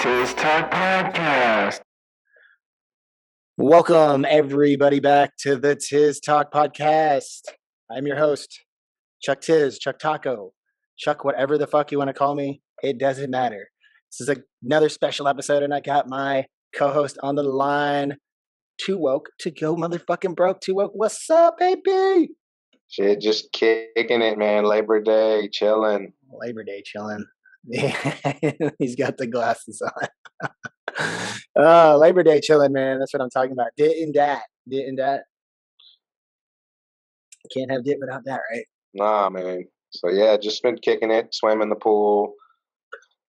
TIZZ TALK Podcast. Welcome, everybody, back to the TIZZ TALK Podcast. I'm your host, Chucktizz, Chuck Taco, Chuck, whatever the fuck you want to call me. It doesn't matter. This is another special episode, and I got my co-host on the line, Toowoketogobroke. Toowoke, what's up, baby? Shit, just kicking it, man. Labor Day, chilling. Labor Day chilling. He's got the glasses on. Labor Day chilling, man. That's what I'm talking about. Didn't that. Can't have dit without that, right? Nah, man. So yeah, just been kicking it, swam in the pool,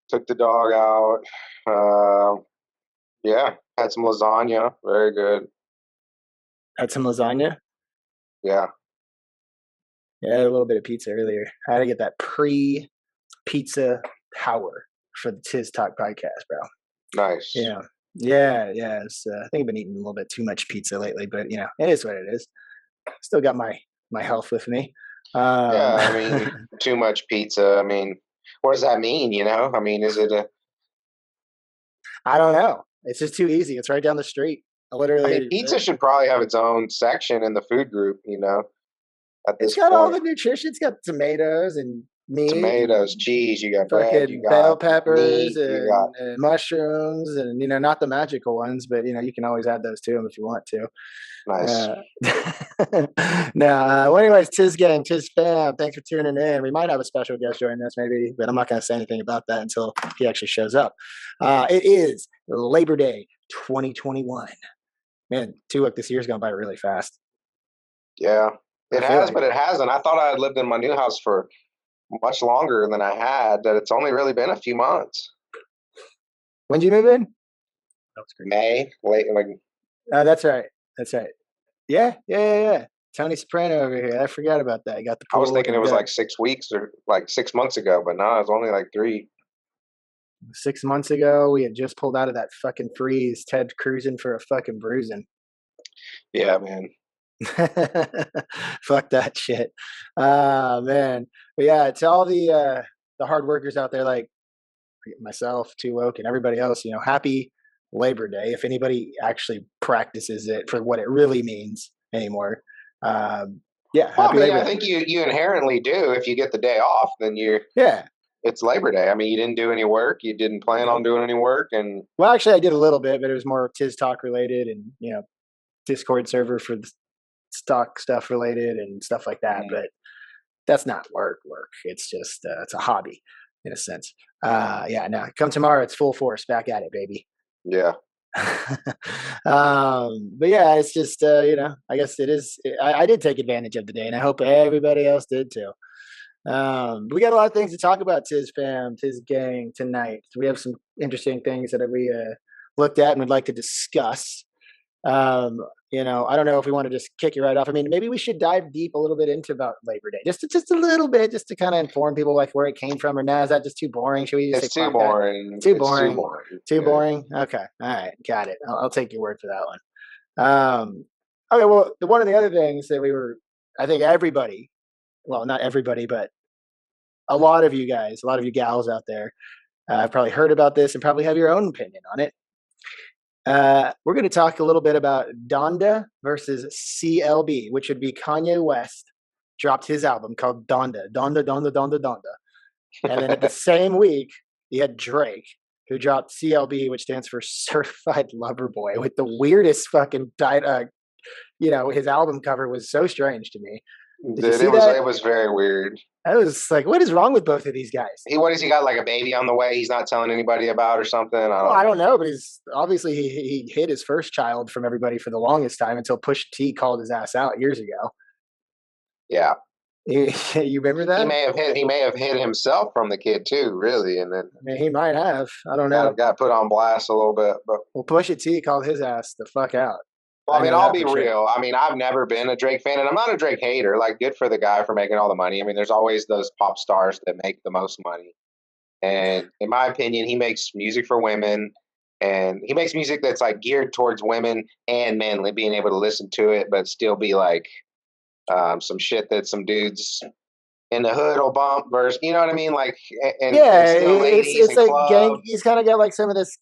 took the dog out. Yeah, had some lasagna. Very good. Had some lasagna? Yeah. Yeah, I had a little bit of pizza earlier. I had to get that pre-pizza power for the TIZZ Talk Podcast, bro. Nice. Yeah. It's, I think I've been eating a little bit too much pizza lately, but it is what it is. Still got my health with me. Yeah, I mean, too much pizza. I mean, what does that mean? I mean, is it I don't know. It's just too easy. It's right down the street. Pizza should probably have its own section in the food group. It's got all the nutrition. It's got tomatoes and meat, tomatoes, cheese. You got bread. You got bell peppers meat, and mushrooms, and not the magical ones, but you can always add those to them if you want to. Nice. Now, anyways, TIZZ Gang, TIZZ fam, thanks for tuning in. We might have a special guest joining us, maybe, but I'm not going to say anything about that until he actually shows up. It is Labor Day 2021. Man, Toowoketogobroke, this year's gone by really fast. Yeah. It has, but it hasn't. I thought I had lived in my new house for much longer than I had, that it's only really been a few months. When did you move in? That was great. May, late. That's right. Yeah. Tony Soprano over here. I forgot about that. I was thinking it was like 6 weeks or like 6 months ago, but no, it was only like 3. 6 months ago, we had just pulled out of that fucking freeze. Ted cruising for a fucking bruising. Yeah, man. Fuck that shit. Man. But yeah, to all the hard workers out there like myself, Toowoketogobroke, and everybody else, happy Labor Day. If anybody actually practices it for what it really means anymore. I think you inherently do. If you get the day off, then it's Labor Day. I mean, you didn't do any work. You didn't plan on doing any work. And well, actually, I did a little bit, but it was more TIZZ Talk related and, Discord server for the stock stuff related and stuff like that. But that's not work. It's just, it's a hobby in a sense. Come tomorrow. It's full force. Back at it, baby. Yeah. But yeah, it's just, I guess it is. I did take advantage of the day, and I hope everybody else did too. We got a lot of things to talk about, TIZZ fam, TIZZ gang tonight. We have some interesting things that we looked at and would like to discuss. I don't know if we want to just kick it right off. I mean, maybe we should dive deep a little bit into about Labor Day, just a little bit, just to kind of inform people like where it came from. Or now, is that just too boring? Should we just? It's too boring. Too boring. Okay, all right, got it. I'll take your word for that one. Okay, well, one of the other things that I think everybody, well, not everybody, but a lot of you guys, a lot of you gals out there, have probably heard about this and probably have your own opinion on it. We're going to talk a little bit about DONDA versus CLB, which would be Kanye West dropped his album called DONDA. And then at the same week, you had Drake, who dropped CLB, which stands for Certified Lover Boy, with the weirdest fucking his album cover was so strange to me. It was very weird. I was like, what is wrong with both of these guys? What has he got, like a baby on the way he's not telling anybody about or something? I don't know, but he's obviously he hid his first child from everybody for the longest time until Pusha T called his ass out years ago. Yeah. You remember that? He may have hid himself from the kid too, really, and then he might have. I don't know. Got put on blast a little bit, but Pusha T called his ass the fuck out. Well, I mean, I'll be real. I mean, I've never been a Drake fan, and I'm not a Drake hater. Like, good for the guy for making all the money. I mean, there's always those pop stars that make the most money. And in my opinion, he makes music for women, and he makes music that's like geared towards women and men being able to listen to it, but still be like some shit that some dudes in the hood will bump versus, you know what I mean? Like, and Yeah, steal ladies it's and like gang. club, He's kind of got like some of this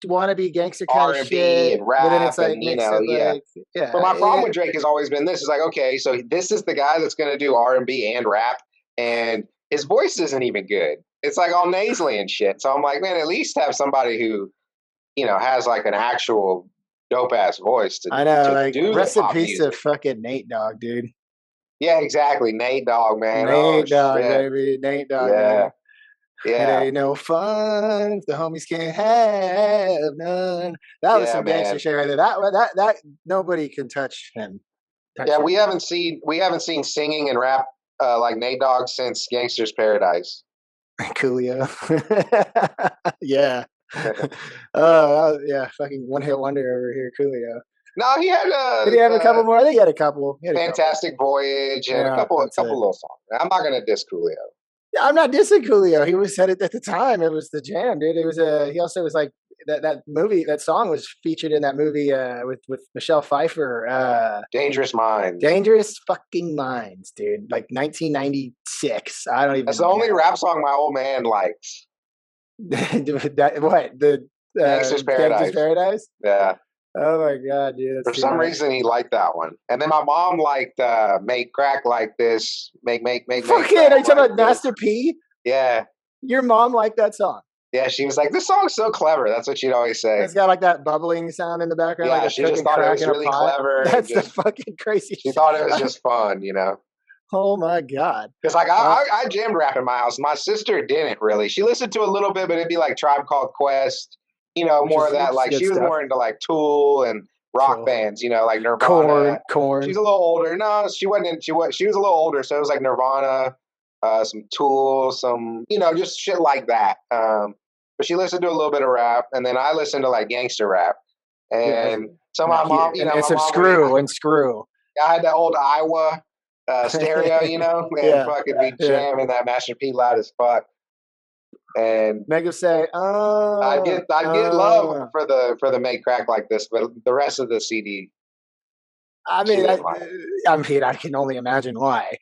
wannabe gangster kind of R&B shit, and but then it's rap like and, mixed with yeah. like yeah. But my problem with Drake has always been this. Is like, okay, so this is the guy that's going to do R&B and rap, and his voice isn't even good. It's like all nasally and shit. So I'm like, man, at least have somebody who, has like an actual dope ass voice to I know, to like do the rest in pop peace to music. fucking Nate Dogg, dude. Yeah, exactly. Nate Dogg, man. Nate Dogg, Shit. baby. Nate Dogg, Yeah. man. It Yeah. ain't no fun if the homies can't have none. That was Yeah, some gangster man. shit right there. That nobody can touch him. Yeah, we haven't seen singing and rap like Nate Dogg since Gangster's Paradise. Coolio. Yeah. Oh, yeah. Fucking one hit wonder over here, Coolio. No, he had Did he have a couple more? I think he had a couple. Fantastic Voyage and a Yeah, couple that's it. little songs. I'm not gonna diss Coolio. Yeah, I'm not dissing Coolio. He was said it at the time. It was the jam, dude. It was he also was like that movie, that song was featured in that movie with Michelle Pfeiffer. Dangerous Minds. Dangerous fucking Minds, dude. Like 1996. I don't even. That's the only rap song my old man likes. The Gangster's Paradise. Gangster's Paradise? Yeah. Oh my god, dude. For some reason, he liked that one. And then my mom liked Make Crack Like This. Make Fuck it. crack Are you talking like about Master P? Yeah. Your mom liked that song. Yeah, she was like, this song's so clever. That's what she'd always say. It's got like that bubbling sound in the background. Yeah, like she just thought it was really clever. That's the fucking crazy She thought it was just fun, Oh my god. Because like I jammed rap in my house. My sister didn't really. She listened to a little bit, but it'd be like Tribe Called Quest, more of that. Like she was more into like Tool and rock bands, like Nirvana. Korn. She's a little older. No, she wasn't. She was a little older, so it was like Nirvana, some Tool, some just shit like that. But she listened to a little bit of rap, and then I listened to like gangster rap. And so my mom, and some Screw. I had that old Iowa stereo, and fucking be jamming that Master P loud as fuck. And make him say, "Oh." I'd get love for the Make Crack Like This, but the rest of the CD. I mean, I can only imagine why.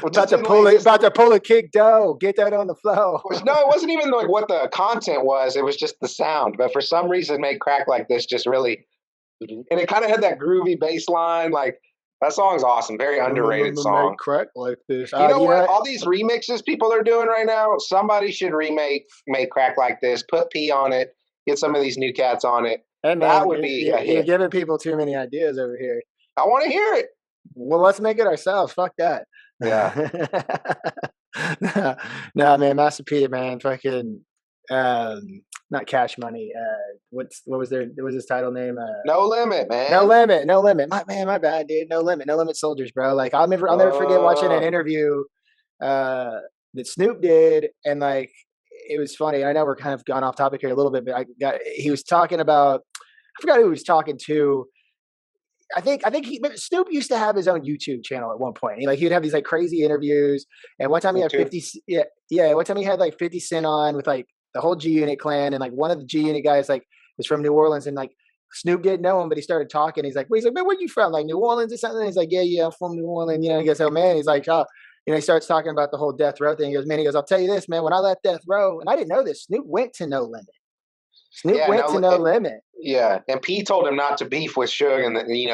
Well, about to pull a kick dough, get that on the floor. No, it wasn't even like what the content was. It was just the sound. But for some reason, Make Crack Like This just really, and it kind of had that groovy bass line. Like that song's awesome. Very underrated song. Make Crack Like This. You know what? All these remixes people are doing right now. Somebody should remake Make Crack Like This. Put P on it. Get some of these new cats on it. Hey, man, that would be. You're giving people too many ideas over here. I want to hear it. Well, let's make it ourselves. Fuck that. Yeah. No, man, Master P, man, fucking not Cash Money. What was his title name? No Limit, man. No Limit. My bad, dude. No Limit Soldiers, bro. Like I'll never forget watching an interview that Snoop did, and like it was funny. I know we're kind of gone off topic here a little bit, but he was talking about, I forgot who he was talking to. I think Snoop used to have his own YouTube channel at one point. He would have these like crazy interviews, and one time he had 50. Yeah. One time he had like 50 Cent on with like the whole G Unit clan, and like one of the G Unit guys like was from New Orleans, and like Snoop didn't know him, but he started talking. He's like, man, where you from? Like New Orleans or something? He's like, yeah, I'm from New Orleans. He goes, oh man. He's like, oh. He starts talking about the whole Death Row thing. He goes, I'll tell you this, man. When I left Death Row, and I didn't know this, Snoop went to No Limit. Snoop went to No Limit. Yeah, and P told him not to beef with Suge, and he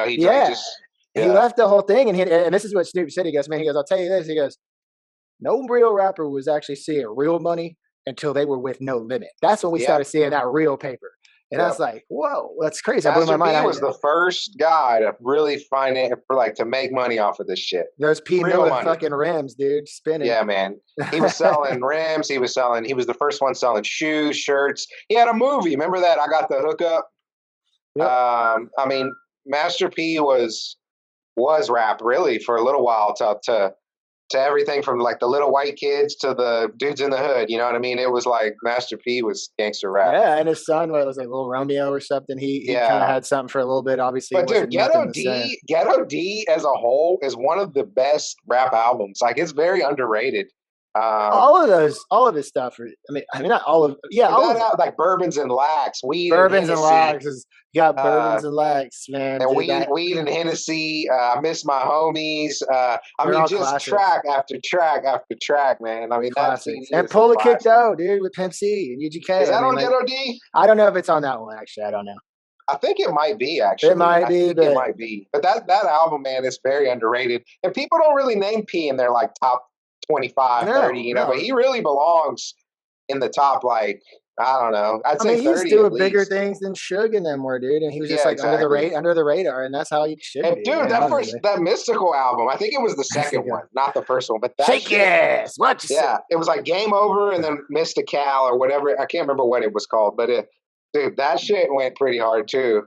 he left the whole thing, and this is what Snoop said. He goes, I'll tell you this. He goes, no real rapper was actually seeing real money until they were with No Limit. That's when we started seeing that real paper. And I was like, whoa, that's crazy. Master I blew my mind. P was the first guy to really to make money off of this shit. Those P Miller fucking rims, dude, spinning. Yeah, man. He was selling rims. He was the first one selling shoes, shirts. He had a movie. Remember that? I Got the Hookup. Yep. I mean, Master P was rap really for a little while to everything from like the little white kids to the dudes in the hood. You know what I mean? It was like Master P was gangster rap. Yeah, and his son was like Little Romeo or something. He kind of had something for a little bit, obviously. But dude, Ghetto D as a whole is one of the best rap albums. Like it's very underrated. all of his stuff. I mean, not all of. Yeah, all of it. Like bourbons and lax, weed, Bourbons and Hennessy. lax. You got bourbons and lax, man. And dude, weed and Hennessy. I miss my homies. I They're mean, all just classics. track after track after track, man. I mean, that CD classics. And is Pull a the Kick classic. Though, dude, with Pimp C and UGK. Is that I mean, on like, Get OD? I don't know if it's on that one. Actually, I don't know. I think it might be, actually. It might be, it might be. But that album, man, is very underrated. And people don't really name P in their, like, top 25, 30, you know. But he really belongs in the top, like, I don't know. I'd say 30 he's doing at bigger least. things than Suge and them were, dude. And he was just Yeah, like exactly. under the radar, and that's how he should And be. dude, man, that Mystical album, I think it was the second one, not the first one. But that Shake your ass. What you say? Yeah, it was like Game Over and then Mystical or whatever. I can't remember what it was called, but dude, that shit went pretty hard too.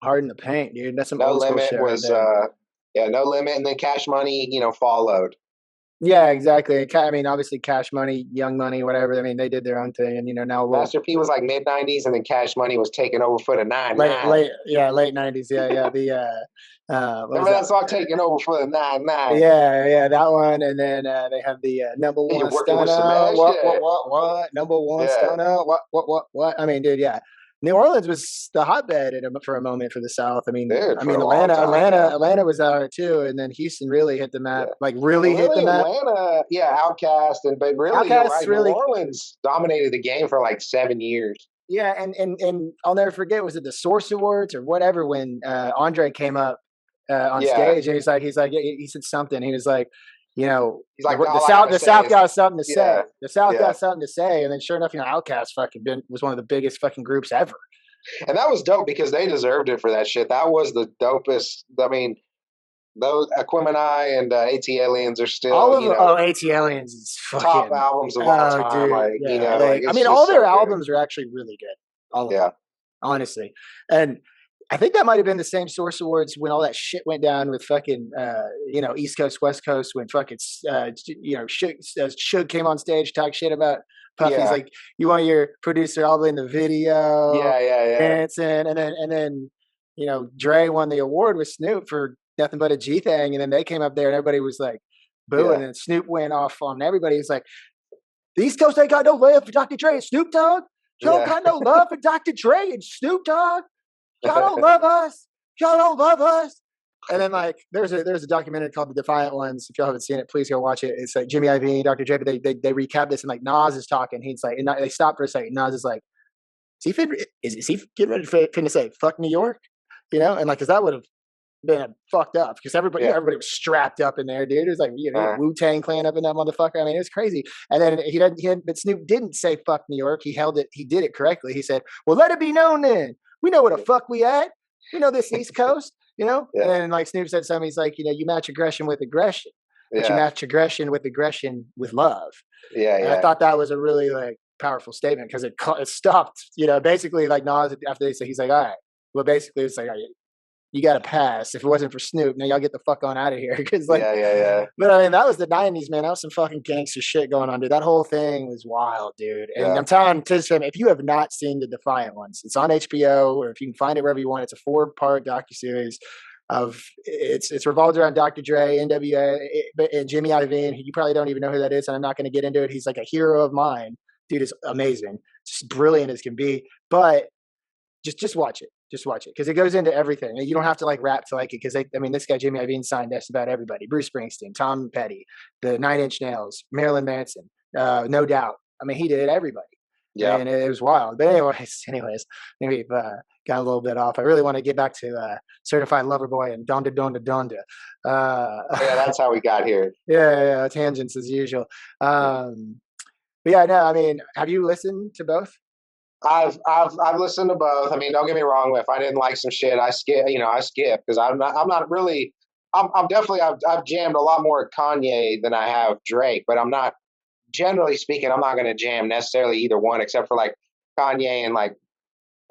Hard in the paint, dude. That's some No old school Limit shit was right there. No Limit, and then Cash Money, you know, followed. Yeah, exactly. I mean, obviously, Cash Money, Young Money, whatever. I mean, they did their own thing, and you know now Master P was like mid '90s, and then Cash Money was taking over for the '99. late '90s. Yeah. Remember that song, "Taking Over for the '99"? Yeah, that one, and then they have the number one You're working with stunner. Smash, What? Number one Yeah. stunner. What? I mean, dude, yeah. New Orleans was the hotbed for a moment for the South. I mean, Dude, for a long Atlanta, time, Atlanta was out too, and then Houston really hit the map. Yeah. Like really hit the map. Atlanta, yeah, Outkast, but really, Outkast you're right. really- New Orleans dominated the game for like 7 years. Yeah, and I'll never forget. Was it the Source Awards or whatever when Andre came up on stage and he said something. He was like, you know, He's like, the South got something to say. Yeah. The South got something to say, and then sure enough, you know, Outkast was one of the biggest fucking groups ever. And that was dope because they deserved it for that shit. That was the dopest. I mean, those Aquemini and AT Aliens are still All of you know, AT Aliens is fucking top albums of all time. Dude, like yeah, you know, I mean, all their albums are actually really good. All of them, honestly. And I think that might have been the same Source Awards when all that shit went down with fucking, you know, East Coast, West Coast, when fucking, you know, Suge came on stage, talk shit about Puffy. He's like, you want your producer all in the video, dancing, and then, you know, Dre won the award with Snoop for Nothing But a G Thing, and then they came up there and everybody was like booing, and Snoop went off on everybody. He's like, the East Coast ain't got no love for Dr. Dre and Snoop Dogg. Y'all don't got no love for Dr. Dre and Snoop Dogg. Y'all don't love us. Y'all don't love us. And then like there's a documentary called The Defiant Ones. If y'all haven't seen it, please go watch it. It's like Jimmy Iovine, Dr. Dre, but they recap this and like Nas is talking. He's like, and they stop for a second. Nas is like, is he getting ready to say fuck New York? You know, and like because that would have been fucked up because everybody was strapped up in there, dude. It was like Wu-Tang Clan up in that motherfucker. I mean, it was crazy. And then but Snoop didn't say fuck New York. He did it correctly. He said, well, let it be known then. We know where the fuck we at. We know this East Coast, you know? And then like Snoop said something, he's like, you know, you match aggression with aggression. But you match aggression with love. And I thought that was a really like powerful statement because it stopped, you know, basically like Nas after they said, he's like, all right. Well, basically it's like, all right, you got to pass. If it wasn't for Snoop, now y'all get the fuck on out of here. Cause like, But I mean, that was the 90s, man. That was some fucking gangster shit going on, dude. That whole thing was wild, dude. And I'm telling Tizz fam, if you have not seen The Defiant Ones, it's on HBO, or if you can find it wherever you want. It's a 4-part docuseries of it's revolved around Dr. Dre, NWA, and Jimmy Iovine. You probably don't even know who that is, and I'm not going to get into it. He's like a hero of mine. Dude is amazing, just brilliant as can be. But just watch it. Just watch it because it goes into everything. And you don't have to like rap to like it because I mean, this guy Jimmy Iovine signed just about everybody: Bruce Springsteen, Tom Petty, the 9 Inch Nails, Marilyn Manson, No Doubt. I mean, he did everybody. Yeah, and it was wild. But anyways, maybe we've got a little bit off. I really want to get back to Certified Lover Boy and Donda Donda Donda. That's how we got here. Yeah, tangents as usual. But yeah, no, I mean, have you listened to both? I've listened to both. I mean, don't get me wrong. If I didn't like some shit, I skip because I'm definitely I've jammed a lot more Kanye than I have Drake, but I'm not, generally speaking, I'm not going to jam necessarily either one except for like Kanye and like,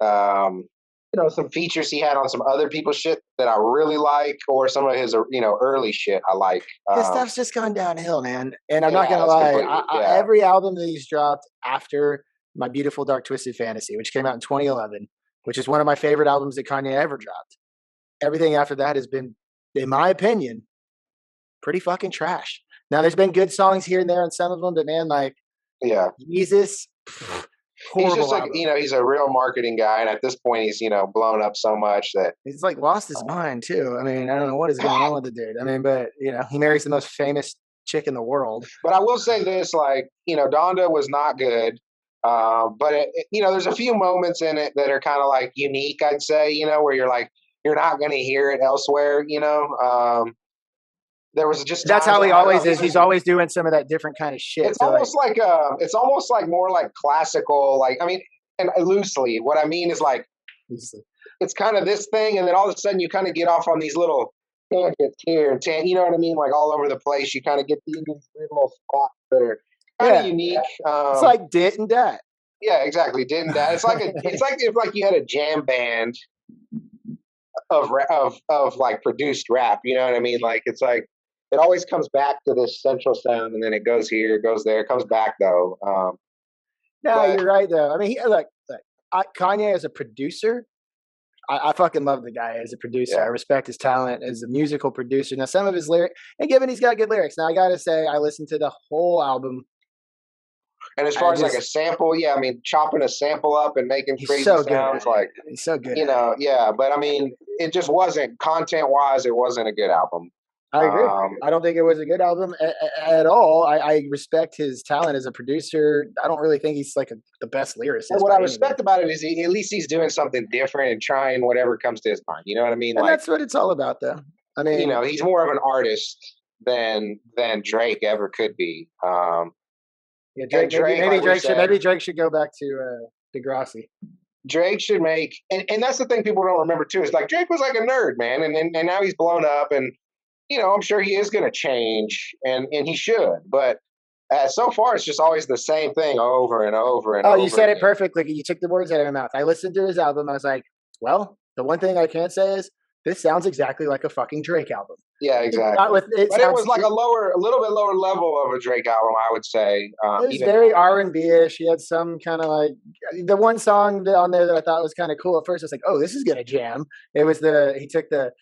some features he had on some other people's shit that I really like, or some of his, early shit I like. His stuff's just gone downhill, man. And I'm not going to lie. Every album that he's dropped after My Beautiful Dark Twisted Fantasy, which came out in 2011, which is one of my favorite albums that Kanye ever dropped. Everything after that has been, in my opinion, pretty fucking trash. Now, there's been good songs here and there on some of them, but man, like Yeah. Jesus, He's just horrible like, album. he's a real marketing guy. And at this point, he's, blown up so much that, He's like lost his mind too. I mean, I don't know what is going on with the dude. I mean, but he marries the most famous chick in the world. but I will say this, like, Donda was not good. But there's a few moments in it that are kind of like unique, I'd say, where you're like, you're not going to hear it elsewhere, there was just That's how times he I don't always know, is. He's always doing some of that different kind of shit. it's So, like, almost like more like classical, like, I mean, and loosely, what I mean is like, it's kind of this thing, and then all of a sudden you kind of get off on these little tangents here and you know what I mean, like all over the place. You kind of get these little spots that are kind of unique. it's like dit and dat. Yeah, exactly. Didn't that? It's like if like you had a jam band of like produced rap. You know what I mean? Like it's like it always comes back to this central sound, and then it goes here, it goes there, it comes back though. No, but- you're right though. I mean, Kanye as a producer, I fucking love the guy as a producer. Yeah. I respect his talent as a musical producer. Now, some of his lyrics, and given he's got good lyrics. Now, I gotta say, I listened to the whole album. And as far as like just- a sample, yeah, I mean, chopping a sample up and making He's crazy so good. sounds, like, He's so good. yeah. But I mean, it just wasn't content-wise. It wasn't a good album. I agree. I don't think it was a good album at all. I respect his talent as a producer. I don't really think he's like the best lyricist. And what by I any respect means. about it is at least he's doing something different and trying whatever comes to his mind. You know what I mean? And Like, that's what it's all about, though. I mean, he's more of an artist than Drake ever could be. yeah, Drake, Drake, maybe like we Drake should said- Drake should go back to Degrassi. Drake should make, and that's the thing people don't remember too, is like Drake was like a nerd, man, and now he's blown up, and I'm sure he is going to change, and he should, but so far it's just always the same thing over and over and over. Oh, you said it again. perfectly. You took the words out of my mouth. I listened to his album. I was like, well, the one thing I can't say is this sounds exactly like a fucking Drake album. Yeah, exactly. But But it was like a little bit lower level of a Drake album, I would say. It was very R&B-ish. He had some kind of like the one song on there that I thought was kind of cool. At first, I was like, "Oh, this is gonna jam." It was he took the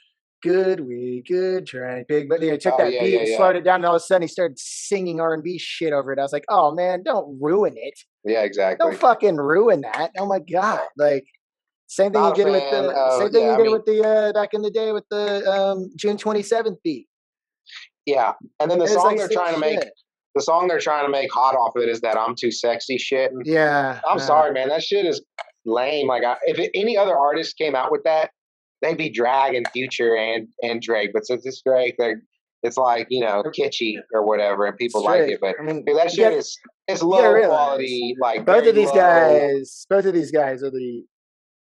"Good Week, Good Drink, Big," but he took that beat and slowed it down, and all of a sudden he started singing R&B shit over it. I was like, "Oh man, don't ruin it! Yeah, exactly. Don't fucking ruin that! Oh my god!" Like same thing Not you a did with fan the of- same thing yeah, you I did mean- with the back in the day with the June 27th beat. Yeah, and then the It's song like they're sick trying to make, shit. the song they're trying to make hot off of it is that "I'm Too Sexy" shit. And Yeah, I'm sorry, man, that shit is lame. Like, if any other artist came out with that, they'd be dragging Future and Drake. But since it's Drake, it's like kitschy or whatever, and people like it. But I mean, dude, that shit is low realize, quality. Like both very of these low. guys are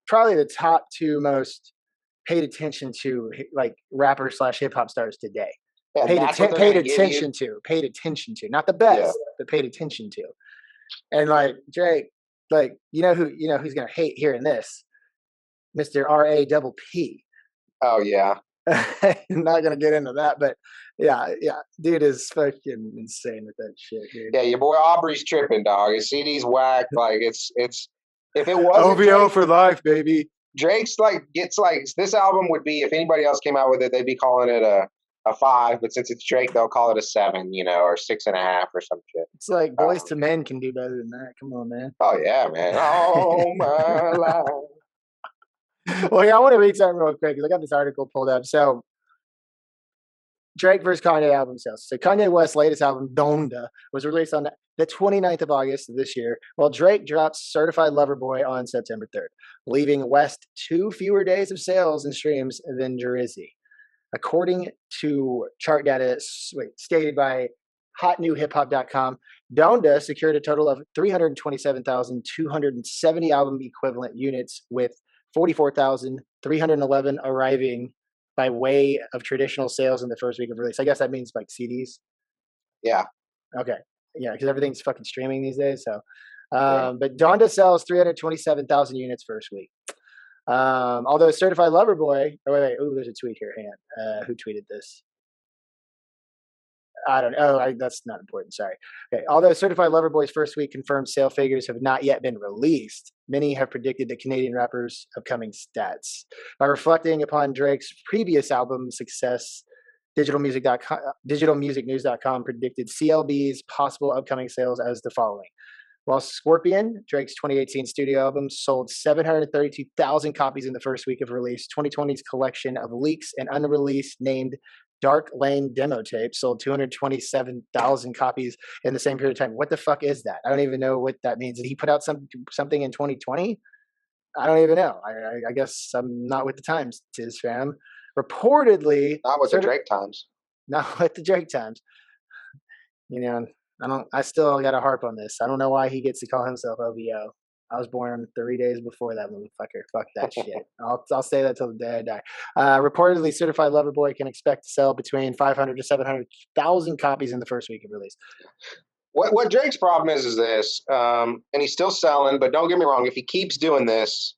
probably the top two most paid attention to like rappers / hip hop stars today. Yeah, paid that's what they're gonna give you. paid attention to, not the best, but paid attention to. And like Drake, like who's gonna hate hearing this, Mr. R.A.P.P. Oh yeah, I'm not gonna get into that, but yeah, dude is fucking insane with that shit, dude. yeah. Your boy Aubrey's tripping, dog. His CD's whack. Like it's. If it wasn't Drake, for life, baby. Drake's gets this album would be, if anybody else came out with it, they'd be calling it a 5, but since it's Drake, they'll call it a 7, or 6.5 or some shit. It's like Boys to Men can do better than that. Come on, man. Oh yeah, man. Oh my life. Well, yeah, I want to read something real quick because I got this article pulled up. So, Drake versus Kanye album sales. So, Kanye West's latest album, Donda, was released on the 29th of August of this year, while Drake drops Certified Lover Boy on September 3rd, leaving West 2 fewer days of sales and streams than Drizzy. According to chart data stated by hotnewhiphop.com, Donda secured a total of 327,270 album equivalent units, with 44,311 arriving by way of traditional sales in the first week of release. I guess that means like CDs. Yeah. Okay. Yeah, because everything's fucking streaming these days. So, but Donda sells 327,000 units first week. Although Certified Lover Boy, there's a tweet here. Hang on. Who tweeted this? I don't know. That's not important. Sorry. Okay. Although Certified Lover Boy's first week confirmed sale figures have not yet been released, many have predicted the Canadian rapper's upcoming stats. By reflecting upon Drake's previous album success, digitalmusicnews.com predicted CLB's possible upcoming sales as the following. While Scorpion, Drake's 2018 studio album, sold 732,000 copies in the first week of release, 2020's collection of leaks and unreleased named Dark Lane demo tape sold 227,000 copies in the same period of time. What the fuck is that? I don't even know what that means. Did he put out something in 2020? I don't even know. I guess I'm not with the times, Tizz fam. Reportedly, Not with the Drake times. not with the Drake times. You know, I still got to harp on this. I don't know why he gets to call himself OVO. I was born 3 days before that motherfucker. Fuck that shit. I'll say that till the day I die. Reportedly, Certified Lover Boy can expect to sell between 500 to 700,000 copies in the first week of release. What Drake's problem is this, and he's still selling, but don't get me wrong, if he keeps doing this,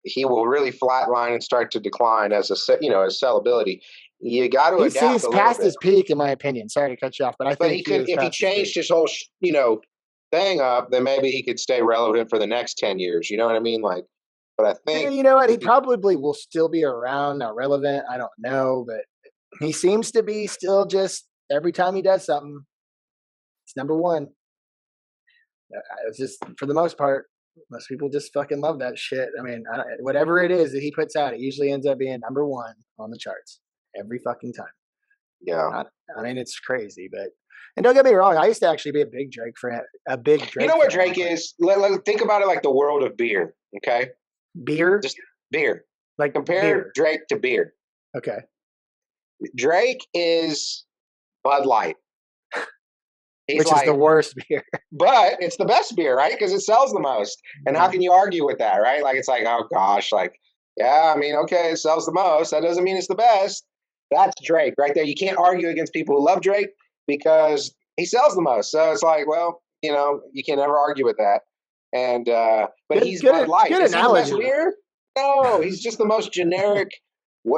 he will really flatline and start to decline as his sellability. You got to adapt. He's past his peak, in my opinion. Sorry to cut you off, but I think he could, if he changed his whole, thing up, then maybe he could stay relevant for the next 10 years. You know what I mean? Like, but I think you know what? He probably will still be around, not relevant. I don't know, but he seems to be still just every time he does something, it's number one. It's just for the most part, most people just fucking love that shit. I mean, whatever it is that he puts out, it usually ends up being number one on the charts every fucking time. Yeah, I mean, it's crazy, but. And don't get me wrong, I used to actually be a big Drake fan. You know what Drake is? Think about it like the world of beer, okay? Beer? Just beer. Like compare beer. Drake to beer. Okay. Drake is Bud Light. Which is the worst beer. But it's the best beer, right? Because it sells the most. And how can you argue with that, right? Like, it's like, oh gosh, like, yeah, I mean, okay, it sells the most. That doesn't mean it's the best. That's Drake right there. You can't argue against people who love Drake, because he sells the most. So it's like, well, you can never argue with that. And but he's Bud Light. Good is he the analogy. best beer? No, he's just the most generic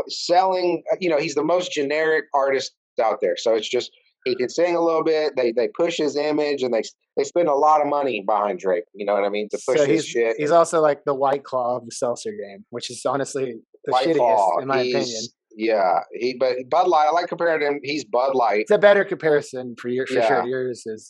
selling, he's the most generic artist out there. So it's just he can sing a little bit, they push his image, and they spend a lot of money behind Drake, you know what I mean, to push his shit. He's also like the White Claw of the seltzer game, which is honestly the shittiest in my opinion. Yeah, but Bud Light, I like comparing him. He's Bud Light. It's a better comparison for sure. Yours is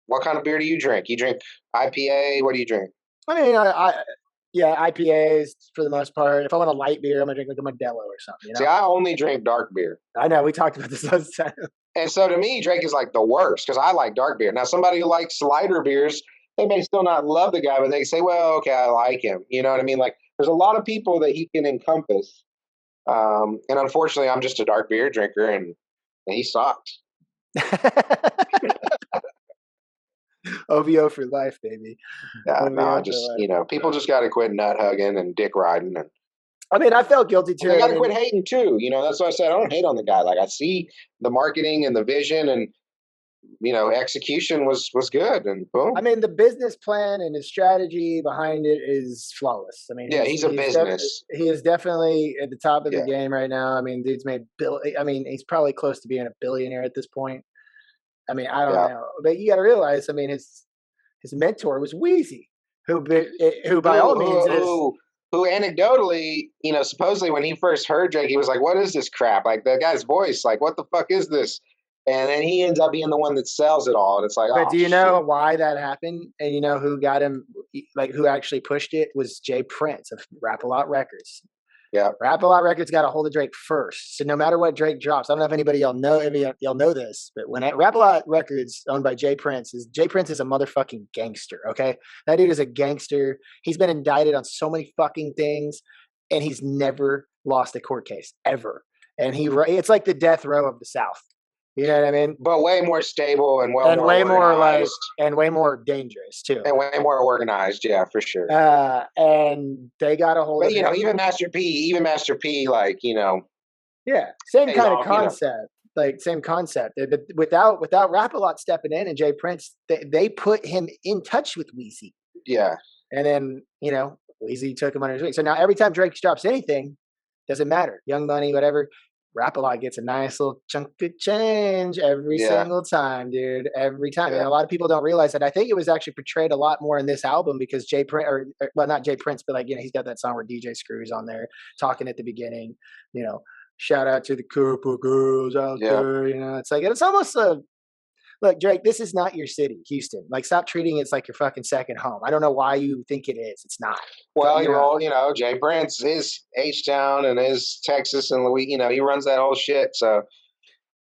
What kind of beer do you drink? You drink IPA? What do you drink? I mean, IPAs for the most part. If I want a light beer, I'm gonna drink like a Modelo or something. See, I only drink dark beer. I know we talked about this last time. And so to me, Drake is like the worst because I like dark beer. Now, somebody who likes lighter beers, they may still not love the guy, but they say, well, okay, I like him. You know what I mean? Like, there's a lot of people that he can encompass. And unfortunately, I'm just a dark beer drinker, and he sucks. OVO for life, baby. Yeah, no, people just got to quit nut hugging and dick riding. And I mean, I felt guilty too. They got to quit hating too. That's what I said. I don't hate on the guy. Like, I see the marketing and the vision, and execution was good, and boom. I mean, the business plan and his strategy behind it is flawless. I mean, he's a business. He is definitely at the top of the game right now. I mean, dude's made he's probably close to being a billionaire at this point. I mean, I don't know, but you got to realize, I mean, his mentor was Wheezy, who by all means is. Who anecdotally, supposedly when he first heard Drake, he was like, "What is this crap? Like, the guy's voice, like, what the fuck is this?" And then he ends up being the one that sells it all. And it's like, but do you know why that happened? And you know who got him, like, who actually pushed it was Jay Prince of Rap-A-Lot Records. Yeah. Rap-A-Lot Records got a hold of Drake first. So no matter what Drake drops, I don't know if anybody y'all know this, but when Rap-A-Lot Records, owned by Jay Prince is a motherfucking gangster, okay? That dude is a gangster. He's been indicted on so many fucking things, and he's never lost a court case, ever. And it's like the death row of the South. You know what I mean? But way more stable and way more dangerous too, and way more organized. Yeah, for sure. And they got a hold. But even Master P, like yeah, same kind of concept. Like same concept. But without Rap-A-Lot stepping in and Jay Prince, they put him in touch with Wheezy. Yeah, and then Wheezy took him under his wing. So now every time Drake drops anything, doesn't matter, Young Money, whatever. Rap-A-Lot gets a nice little chunk of change every single time, dude. Every time. And a lot of people don't realize that. I think it was actually portrayed a lot more in this album because Jay Prince, or well, not Jay Prince, but like, you know, he's got that song where DJ Screw's on there talking at the beginning, you know, shout out to the couple girls out there, you know. It's like, it's almost a, look, Drake, this is not your city, Houston. Like, stop treating it like your fucking second home. I don't know why you think it is. It's not. Well, you know, Jay Prince is H-Town and is Texas and Louis. You know, he runs that whole shit. So,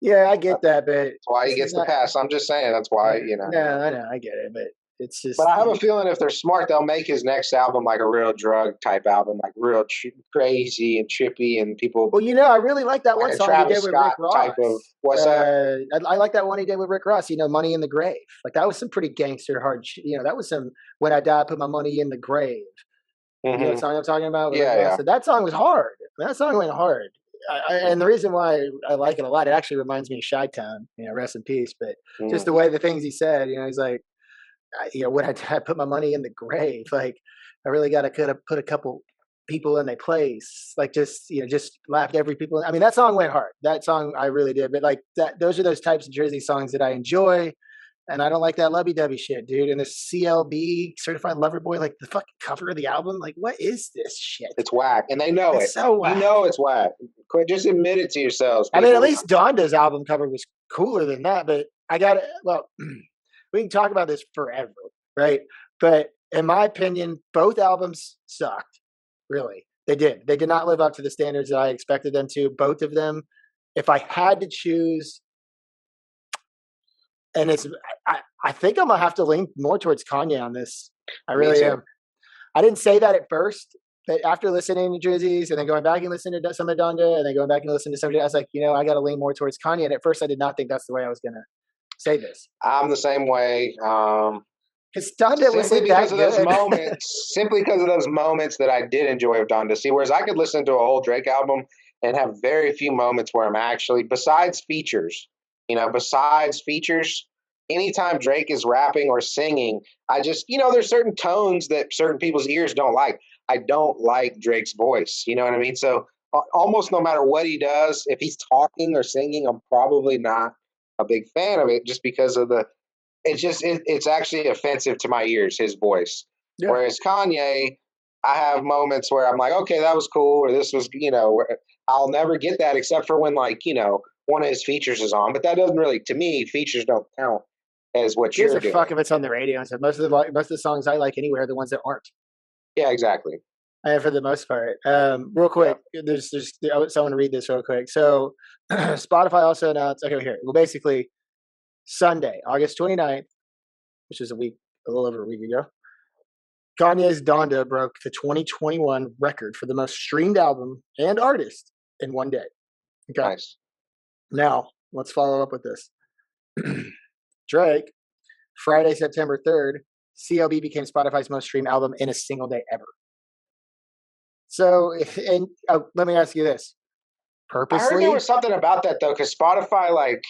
yeah, I get that, but that's why he gets the pass. I'm just saying that's why, you know. No, I know, I get it, but it's just. But I have a feeling if they're smart, they'll make his next album like a real drug type album, like real crazy and trippy, and people. Well, you know, I really like that one song he did with Rick Ross. Type of, what's that? I like that one he did with Rick Ross. You know, "Money in the Grave." Like that was some pretty gangster hard. You know, that was some "When I Die, I Put My Money in the Grave." You know what song I'm talking about? Yeah. So that song was hard. That song went hard. And the reason why I like it a lot, it actually reminds me of Chi-Town. You know, rest in peace. But just the way the things he said, you know, he's like, you know, when I put my money in the grave, like I really got to put a couple people in their place, like just, you know, just laughed every people. I mean, that song went hard. That song I really did. But like that, those are those types of Jersey songs that I enjoy. And I don't like that lovey-dovey shit, dude. And the CLB, Certified Lover Boy, like the fucking cover of the album, like what is this shit? It's whack, and they know it's so whack. You know it's whack. Quit, just admit it to yourselves. People. I mean, at least Donda's album cover was cooler than that. But I got it. Well, we can talk about this forever, right? But in my opinion, both albums sucked. Really, they did. They did not live up to the standards that I expected them to. Both of them. If I had to choose. And it's, I think I'm gonna have to lean more towards Kanye on this. I really am. I didn't say that at first, but after listening to Jersey's and then going back and listening to some of Donda and then going back and listening to somebody, I was like, you know, I got to lean more towards Kanye. And at first, I did not think that's the way I was gonna say this. I'm the same way. Because Donda was because of those moments, simply because of those moments that I did enjoy of Donda. See, whereas I could listen to a whole Drake album and have very few moments where I'm actually, besides features. You know, besides features, anytime Drake is rapping or singing, I just, you know, there's certain tones that certain people's ears don't like. I don't like Drake's voice. You know what I mean? So almost no matter what he does, if he's talking or singing, I'm probably not a big fan of it just because of it's actually offensive to my ears, his voice. Yeah. Whereas Kanye, I have moments where I'm like, okay, that was cool, or this was, you know, I'll never get that except for when, like, you know, one of his features is on, but that doesn't really, to me, features don't count as what you're doing. Fuck if it's on the radio. So most of the songs I like anyway are the ones that aren't. Yeah, exactly. For the most part. Real quick, there's someone to read this real quick. So Spotify also announced, okay, here. Well, basically Sunday, August 29th, which is a little over a week ago, Kanye's Donda broke the 2021 record for the most streamed album and artist in one day. Okay. Nice. Now, let's follow up with this. Drake, Friday, September 3rd, CLB became Spotify's most streamed album in a single day ever. So, and let me ask you this. Purposely? I heard there was something about that, though, because Spotify, like,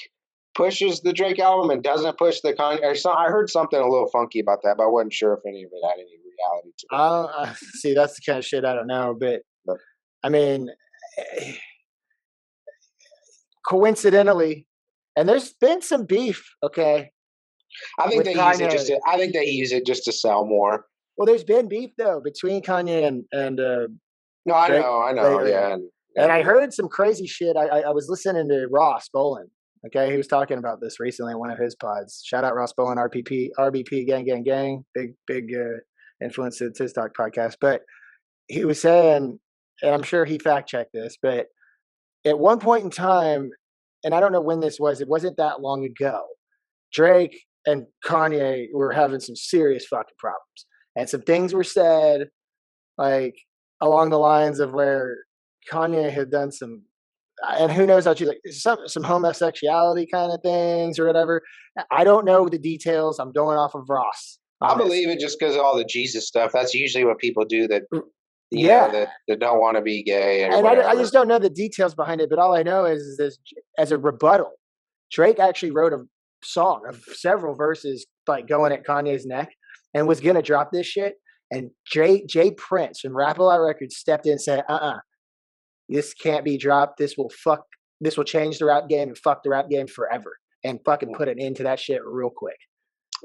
pushes the Drake album and doesn't push the Kanye. I heard something a little funky about that, but I wasn't sure if any of it had any reality to it. See, that's the kind of shit I don't know, but I mean, coincidentally, and there's been some beef, okay? I think they use it just to sell more. Well, there's been beef though between Kanye and no, I know, yeah. And I heard some crazy shit. I was listening to Ross Bolin. Okay, he was talking about this recently in one of his pods. Shout out Ross Bolin, RBP, gang, big influence to the TIZZ Talk podcast. But he was saying, and I'm sure he fact checked this, but at one point in time, and I don't know when this was, it wasn't that long ago, Drake and Kanye were having some serious fucking problems. And some things were said, like, along the lines of where Kanye had done some, and who knows how to, like, some homosexuality kind of things or whatever. I don't know the details. I'm going off of Ross. I believe it just because of all the Jesus stuff. That's usually what people do that, you know, that don't want to be gay. And I just don't know the details behind it. But all I know is this, as a rebuttal, Drake actually wrote a song of several verses, like going at Kanye's neck, and was going to drop this shit. And Jay Prince from Rap-A-Lot Records stepped in and said, this can't be dropped. This will fuck this will change the rap game and fuck the rap game forever and fucking put an end to that shit real quick.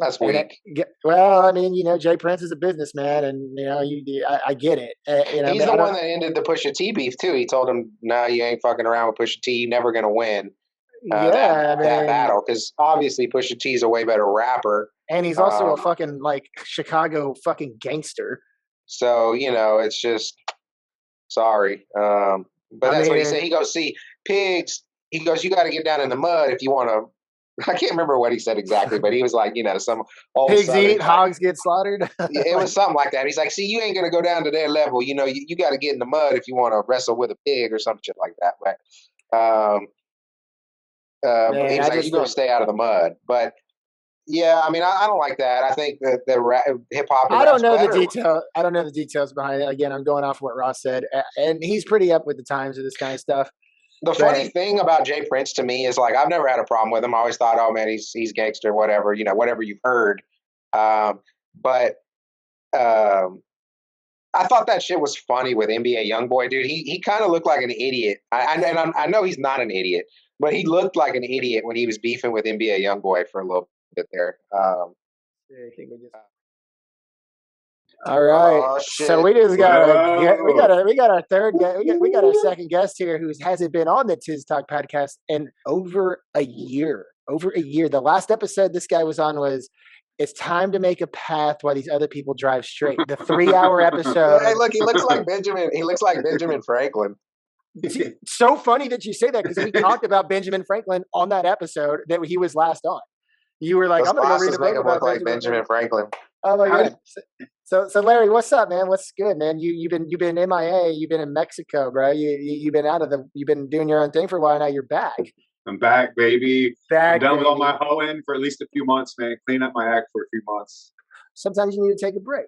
That's weak. Well, I mean, Jay Prince is a businessman, and I get it. He's the one that ended the Pusha T beef too. He told him, "No, you ain't fucking around with Pusha T. You're never gonna win that battle because obviously Pusha T is a way better rapper, and he's also a fucking like Chicago fucking gangster. So it's just sorry, but that's what he said. He goes, "See, pigs." He goes, "You got to get down in the mud if you want to." I can't remember what he said exactly, but he was like, some old pigs eat, hogs get slaughtered. It was something like that. He's like, "See, you ain't gonna go down to their level. You got to get in the mud if you want to wrestle with a pig or some shit like that." But he was like, "You gonna stay out of the mud." But yeah, I mean, I don't like that. I think that the hip hop. I don't know the detail. I don't know the details behind it. Again, I'm going off what Ross said, and he's pretty up with the times with this kind of stuff. The funny thing about Jay Prince to me is like I've never had a problem with him. I always thought, oh man, he's gangster, whatever, whatever you've heard. But I thought that shit was funny with NBA YoungBoy, dude. He kind of looked like an idiot. I know he's not an idiot, but he looked like an idiot when he was beefing with NBA YoungBoy for a little bit there. All right, so we just got we got our third guest, we got our second guest here who hasn't been on the TIZZ Talk podcast in over a year. The last episode this guy was on was "It's Time to Make a Path While These Other People Drive Straight." The 3-hour episode. Hey, look, he looks like Benjamin. He looks like Benjamin Franklin. It's so funny that you say that because we talked about Benjamin Franklin on that episode that he was last on. You were like, "I'm going to go read a book about look like Benjamin Franklin." Oh my god! So Larry, what's up, man? What's good, man? You've been MIA. You've been in Mexico, bro. You've been you've been doing your own thing for a while. Now you're back. I'm back, baby. I'm done with all my hoeing for at least a few months, man. Clean up my act for a few months. Sometimes you need to take a break.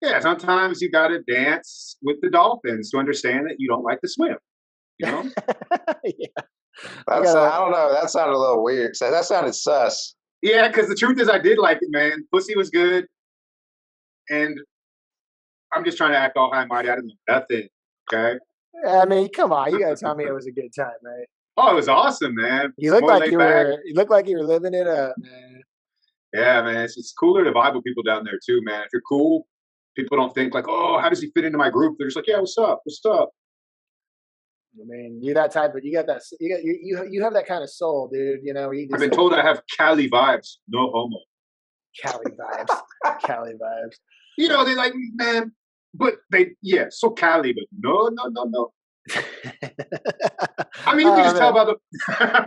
Yeah, sometimes you got to dance with the dolphins to understand that you don't like to swim. Yeah. I don't know. That sounded a little weird. So that sounded sus. Yeah, because the truth is I did like it, man. Pussy was good. And I'm just trying to act all high and mighty out of nothing, okay? I mean, come on. You got to tell me it was a good time, right? Oh, it was awesome, man. You look like you were living it up, man. Yeah, man. It's cooler to vibe with people down there, too, man. If you're cool, people don't think like, oh, how does he fit into my group? They're just like, yeah, what's up? What's up? I mean, you're that type of you have that kind of soul, dude. I've been told I have Cali vibes, no homo. Cali vibes, Cali vibes. They like me, man, but so Cali, but no. I mean, you can just tell about the.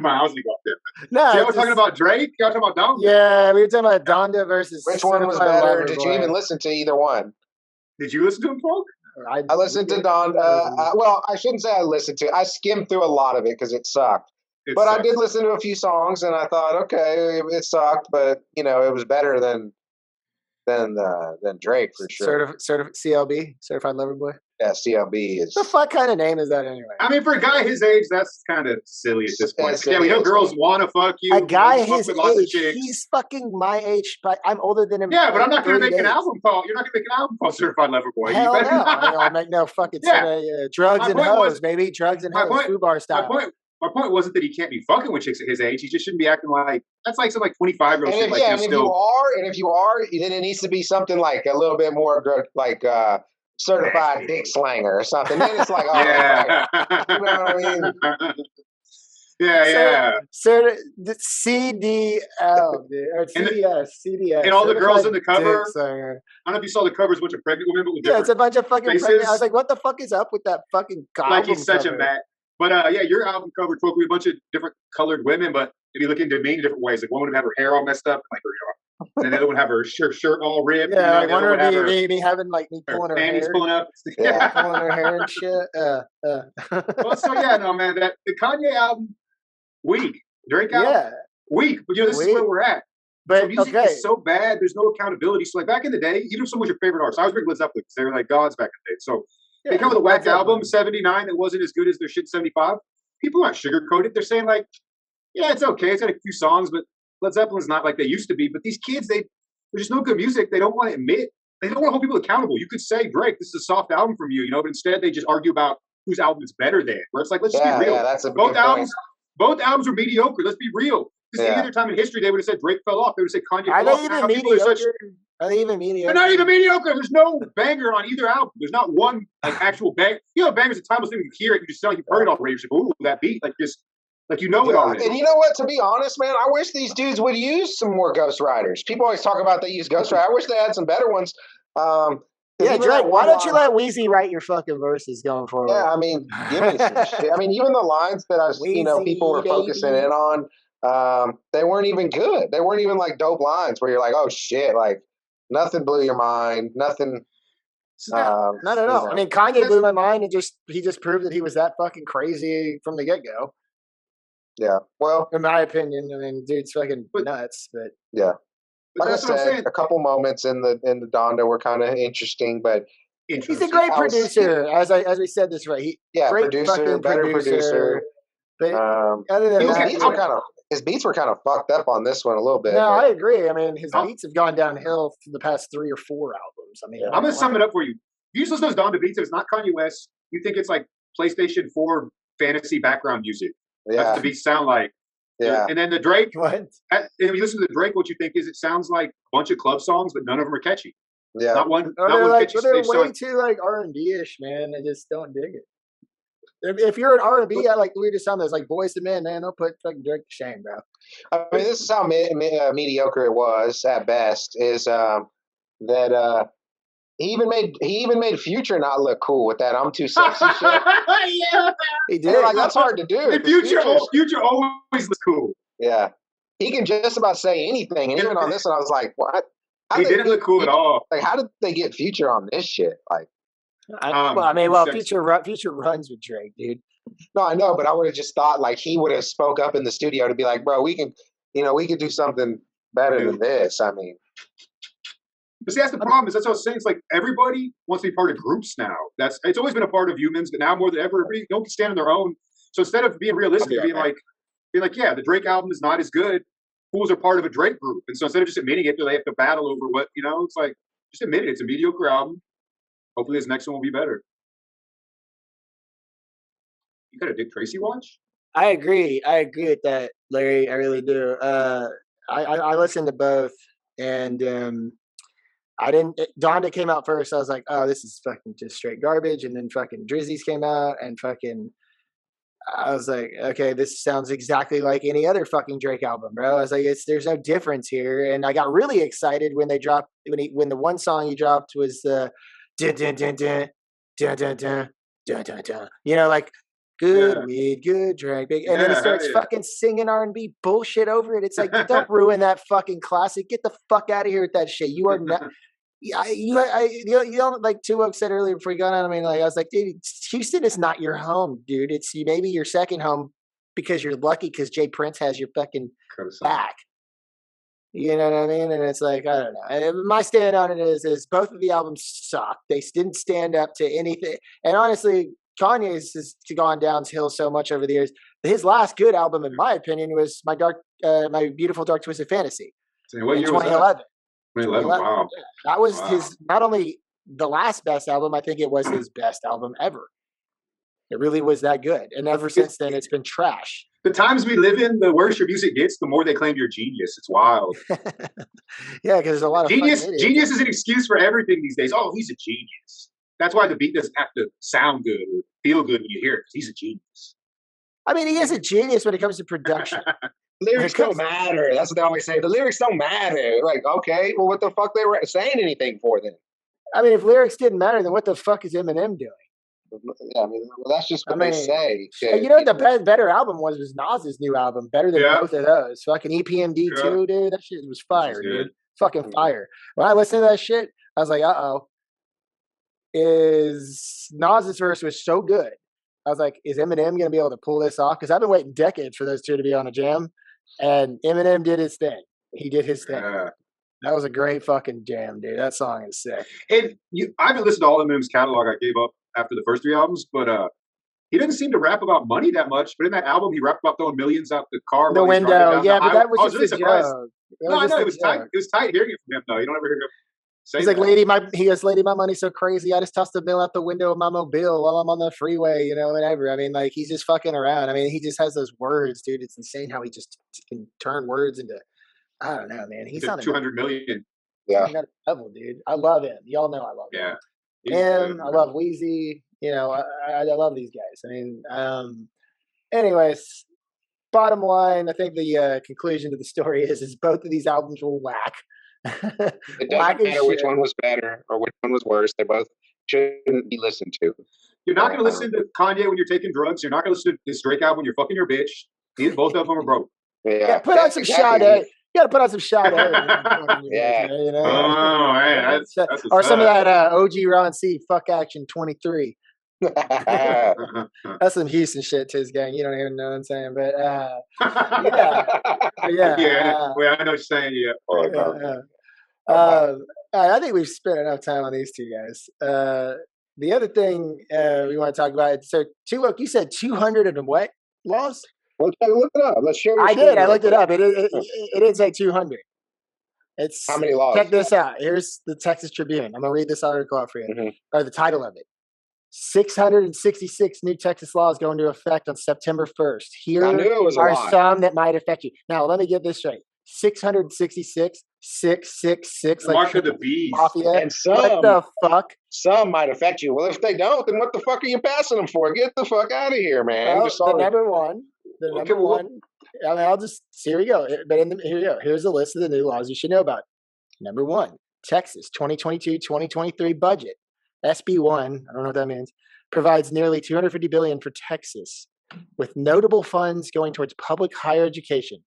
My house go up there. No, y'all were talking about Drake. Y'all talking about Donda. Yeah, we were talking about Donda versus. Which one was better? Did you even listen to either one? Did you listen to him, Folk? I listened to Donda. Well, I shouldn't say I listened to. I skimmed through a lot of it because it sucked. But I did listen to a few songs, and I thought, okay, it sucked, but it was better than Drake for sure. CLB, Certified Lover Boy. Yeah, CLB is. The fuck kind of name is that anyway? I mean, for a guy his age, that's kind of silly at this point. Yeah, we know girls want to fuck you. A guy his age, he's fucking my age, but I'm older than him. Yeah, but I'm not going to make an album called. You're not going to make an album called Certified Lover Boy. Hell no, I'll make no fucking drugs and hoes, baby, drugs and hoes, FUBAR style. My point wasn't that he can't be fucking with chicks at his age. He just shouldn't be acting like that's like some 25-year-old shit. If you are, then it needs to be something like a little bit more like certified dick slanger or something. Then it's like, yeah, right. You know what I mean? Yeah. The CDL, dude, or CDS. And all the girls in the cover. I don't know if you saw the covers, a bunch of pregnant women with it's a bunch of fucking pregnant. I was like, what the fuck is up with that fucking album like he's such cover? a man. But your album cover talked with a bunch of different colored women, but if you look into me in different ways, like one would have her hair all messed up, like and the other would have her shirt all ripped. Yeah, like one would be having like me pulling her panties hair, pulling up, pulling her hair and shit. Well, so no, man, that the Kanye album, weak. Drake album, weak. But this is where we're at. But music is so bad. There's no accountability. So like back in the day, even if someone was your favorite artist, I was big Led Zeppelin because they were like gods back in the day. So. They come with a whack album, 79, that wasn't as good as their shit 75. People aren't sugarcoated. They're saying like, yeah, it's okay. It's got a few songs, but Led Zeppelin's not like they used to be. But these kids, there's just no good music. They don't want to admit. They don't want to hold people accountable. You could say, Drake, this is a soft album from you, but instead they just argue about whose album is better than. Where it's like, let's just be real. Yeah, that's a both albums were mediocre. Let's be real. Because any other time in history they would have said Drake fell off. They would have said Kanye fell off. Are they even mediocre? Are they even mediocre? They're not even mediocre. There's no banger on either album. There's not one actual bang. You know, bangers at times you can hear it. You just sound like you've heard it already. You're like, ooh, that beat, like just. Like, you know it already. And you know what? To be honest, man, I wish these dudes would use some more ghostwriters. People always talk about they use ghostwriters. I wish they had some better ones. Yeah, Drake, why don't you let Weezy write your fucking verses going forward? Yeah, I mean, give me some shit. I mean, even the lines that people were focusing in on, they weren't even good. They weren't even like dope lines where you're like, oh shit, like nothing blew your mind, nothing. Not at all. I mean, Kanye blew my mind, and he just proved that he was that fucking crazy from the get go. Yeah, well, in my opinion, I mean, dude's fucking nuts. But yeah, like I said, a couple moments in the Donda were kind of interesting, but he's a great producer. As we said this right, great producer, better producer. But other than that, his beats were kind of fucked up on this one a little bit. No, I agree. I mean, his beats have gone downhill for the past 3 or 4 albums. I mean, I'm gonna sum it up for you. You just listen to those Donda beats. If it's not Kanye West, you think it's like PlayStation 4 fantasy background music. Yeah. That's what the beats sound like. Yeah. And then the Drake, what? And if you listen to the Drake, what you think is it sounds like a bunch of club songs, but none of them are catchy. Yeah. Not one like, catchy. They're way too like R&B-ish, man. I just don't dig it. If you're an R&B, I like the weirdest sound. That's like Boys to Men, man. They'll put fucking Drake to shame, bro. I mean, this is how mediocre it was at best. Is that he even made Future not look cool with that "I'm too sexy" shit. Yeah, he did. Like, that's hard to do. And Future always looks cool. Yeah, he can just about say anything, and even on this one, I was like, "What?" He didn't look cool at all. Like, how did they get Future on this shit? Like, Future runs with Drake, dude. No, I know, but I would have just thought like he would have spoke up in the studio to be like, "Bro, we could do something better than this." I mean. But see, that's the problem. That's what I was saying. It's like everybody wants to be part of groups now. It's always been a part of humans, but now more than ever, everybody don't stand on their own. So instead of being realistic, being like, yeah, the Drake album is not as good. Fools are part of a Drake group, and so instead of just admitting it, they have to battle over what It's like just admit it. It's a mediocre album. Hopefully, this next one will be better. You got a Dick Tracy watch? I agree with that, Larry. I really do. I listened to both, and Donda came out first. I was like, oh, this is fucking just straight garbage. And then fucking Drizzy's came out, and I was like, okay, this sounds exactly like any other fucking Drake album, bro. I was like, there's no difference here. And I got really excited when they dropped, when the one song he dropped was the dun dun dun dun dun dun dun dun dun dun. Like good weed, good Drake, and then he starts fucking singing R&B bullshit over it. It's like, don't ruin that fucking classic. Get the fuck out of here with that shit. You are not. You like Toowoketogobroke said earlier before you got on. I mean, like I was like, dude, Houston is not your home, dude. It's maybe your second home because you're lucky because Jay Prince has your fucking back. You know what I mean? And it's like, I don't know. And my stand on it is both of the albums suck. They didn't stand up to anything. And honestly, Kanye's has gone downhill so much over the years. His last good album, in my opinion, was My Beautiful Dark Twisted Fantasy. So what in year 2011. was that? 2011. Wow. That was his, not only the last best album, I think it was his best album ever. It really was that good. And ever since then, it's been trash. The times we live in, the worse your music gets, the more they claim you're a genius. It's wild. Yeah, because there's a lot of genius is an excuse for everything these days. Oh, he's a genius. That's why the beat doesn't have to sound good or feel good when you hear it. He's a genius. I mean, he is a genius when it comes to production. Lyrics don't matter. That's what they always say. The lyrics don't matter. Like, okay, well, what the fuck they were saying anything for then? I mean, if lyrics didn't matter, then what the fuck is Eminem doing? Yeah, I mean, well, that's just what they say. You know what the better album was Nas's new album. Better than both of those. Fucking EPMD 2, dude. That shit was fire, dude. Fucking fire. When I listened to that shit, I was like, Nas's verse was so good. I was like, is Eminem going to be able to pull this off? Because I've been waiting decades for those two to be on a jam. And Eminem did his thing. He did his thing. That was a great fucking jam, dude. That song is sick. And I haven't listened to all of Eminem's catalog. I gave up after the first 3 albums, but he doesn't seem to rap about money that much. But in that album, he rapped about throwing millions out the car. The window, yeah, but that was just a joke. No, I know, it was tight. It was tight hearing it from him, though. You don't ever hear him He's like, lady, my money's so crazy. I just tossed the bill out the window of my mobile while I'm on the freeway, whatever. I mean, like, he's just fucking around. I mean, he just has those words, dude. It's insane how he just can turn words into, I don't know, man. He's on 200 million. Yeah. Another level, dude. I love him. Y'all know I love him. Yeah. I love Wheezy. I love these guys. I mean, anyways, bottom line, I think the conclusion to the story is both of these albums were whack. It doesn't matter which one was better or which one was worse. They both shouldn't be listened to. You're not going to listen to Kanye when you're taking drugs. You're not going to listen to this Drake album when you're fucking your bitch. Both of them are broke. Yeah, put on some Sade. You got to put on some Sade. Yeah. Or some of that OG Ron C. Fuck Action 23. That's some Houston shit, Tizz Gang. You don't even know what I'm saying, but yeah. Well, I know what you're saying. I think we've spent enough time on these two guys. The other thing we want to talk about. So, Toowok, you said 200 and what laws? Well, look it up. Let's share. I did. I looked it up. It didn't say 200. It's how many laws? Check this out. Here's the Texas Tribune. I'm gonna read this article out for you, or the title of it. 666 new Texas laws go into effect on September 1st. Here are some that might affect you. Now, let me get this straight. 666, 666. The mark of the beast. Mafia. And some, what the fuck? Some might affect you. Well, if they don't, then what the fuck are you passing them for? Get the fuck out of here, man. Well, the number one. I mean, here we go. But here we go. Here's a list of the new laws you should know about. Number one, Texas 2022-2023 budget. SB1, I don't know what that means, provides nearly $250 billion for Texas, with notable funds going towards public higher education.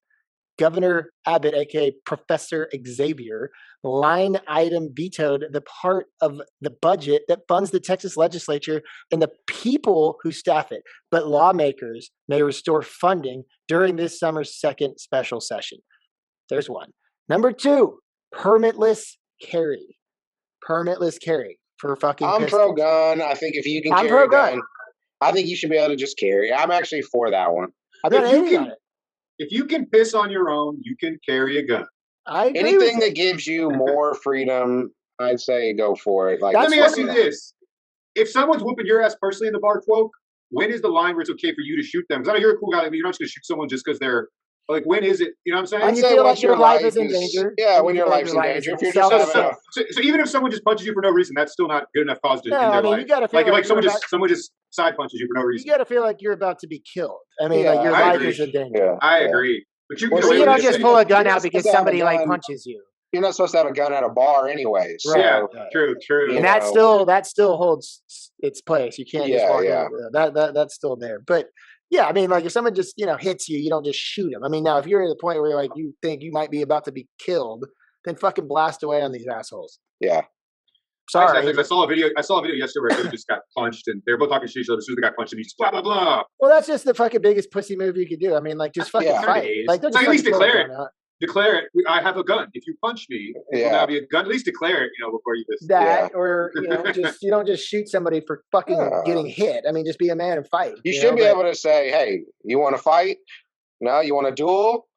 Governor Abbott, aka Professor Xavier, line item vetoed the part of the budget that funds the Texas legislature and the people who staff it, but lawmakers may restore funding during this summer's second special session. There's one. Number two, permitless carry. Permitless carry. For fucking I'm pro-gun. I think if you can carry a gun, I think you should be able to just carry. I'm actually for that one. If you can piss on your own, you can carry a gun. Anything that gives you more freedom, I'd say go for it. Like, let me ask you this. If someone's whooping your ass personally in the bar, Toowok, when is the line where it's okay for you to shoot them? Because I know you're a cool guy. I mean, you're not just going to shoot someone just because they're like, when is it? You know what I'm saying? When you feel like your life is in danger. Yeah, when your life's in danger. If you're just so even if someone just punches you for no reason, that's still not good enough cause to end their life. You gotta feel like someone just side punches you for no reason. You got to feel like you're about to be killed. I mean, like your life is in danger. Yeah. I agree. But you don't just pull a gun out because somebody like punches you. You're not supposed to have a gun at a bar anyways. Right. Yeah, true. And that still holds its place. You can't just walk over. That's still there. But yeah, I mean, like if someone just, hits you, you don't just shoot them. I mean, now if you're at the point where you're like, you think you might be about to be killed, then fucking blast away on these assholes. Yeah. Sorry. I saw a video yesterday where they just got punched and they're both talking shit each other. As soon as they got punched and he's blah, blah, blah. Well, that's just the fucking biggest pussy move you could do. I mean, like just fucking fight. Like, at least declare it. Declare it. I have a gun. If you punch me, it will now be a gun. At least declare it, before you just or you don't just shoot somebody for fucking getting hit. I mean, just be a man and fight. You should be able to say, "Hey, you want to fight? No, you want to duel?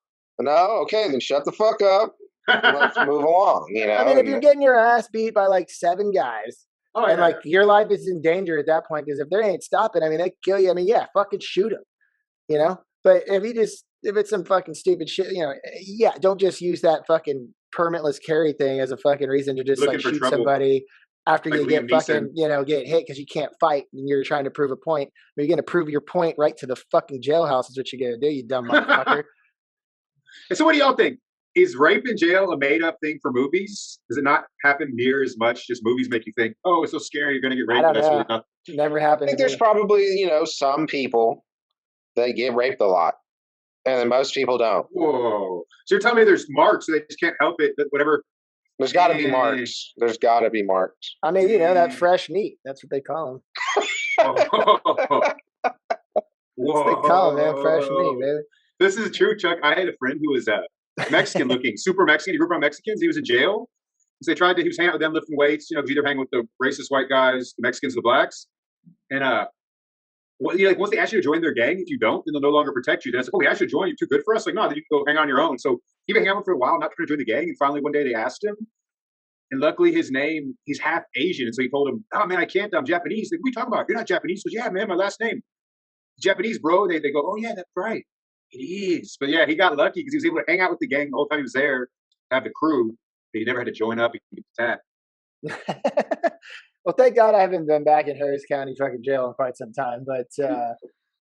No, okay, then shut the fuck up. Let's move along." I mean, if you're getting your ass beat by like 7 guys, and like your life is in danger at that point, because if they ain't stopping, I mean, they kill you. I mean, fucking shoot them. But if it's some fucking stupid shit, don't just use that fucking permitless carry thing as a fucking reason to just like shoot somebody after you get fucking, get hit because you can't fight and you're trying to prove a point. You're going to prove your point right to the fucking jailhouse is what you're going to do, you dumb motherfucker. And so what do y'all think? Is rape in jail a made up thing for movies? Does it not happen near as much? Just movies make you think, oh, it's so scary, you're going to get raped. That's really not. Never happened. I think there's probably, some people that get raped a lot. And then most people don't. Whoa. So you're telling me there's marks, so they just can't help it, that whatever. There's got to be marks. There's got to be marks. I mean, that fresh meat. That's what they call them. Whoa. That's what they call them, man. Fresh meat, baby. This is true, Chuck. I had a friend who was Mexican looking, super Mexican. He grew up around Mexicans. He was in jail. So he was hanging out with them, lifting weights, because either hanging with the racist white guys, the Mexicans, the blacks. And once they ask you to join their gang, if you don't, then they'll no longer protect you. Then it's like, we asked you to join, you're too good for us. Like, no, then you can go hang on your own. So he been hanging out for a while, not trying to join the gang. And finally, one day they asked him, And luckily he's half Asian. And so he told him, oh man, I can't, I'm Japanese. Like, what are you talking about? You're not Japanese. He goes, yeah, man, my last name. Japanese, bro. They go, oh yeah, that's right. It is. But yeah, he got lucky because he was able to hang out with the gang the whole time he was there, have the crew, but he never had to join up and get the tap. Well, thank God I haven't been back in Harris County fucking jail in quite some time. But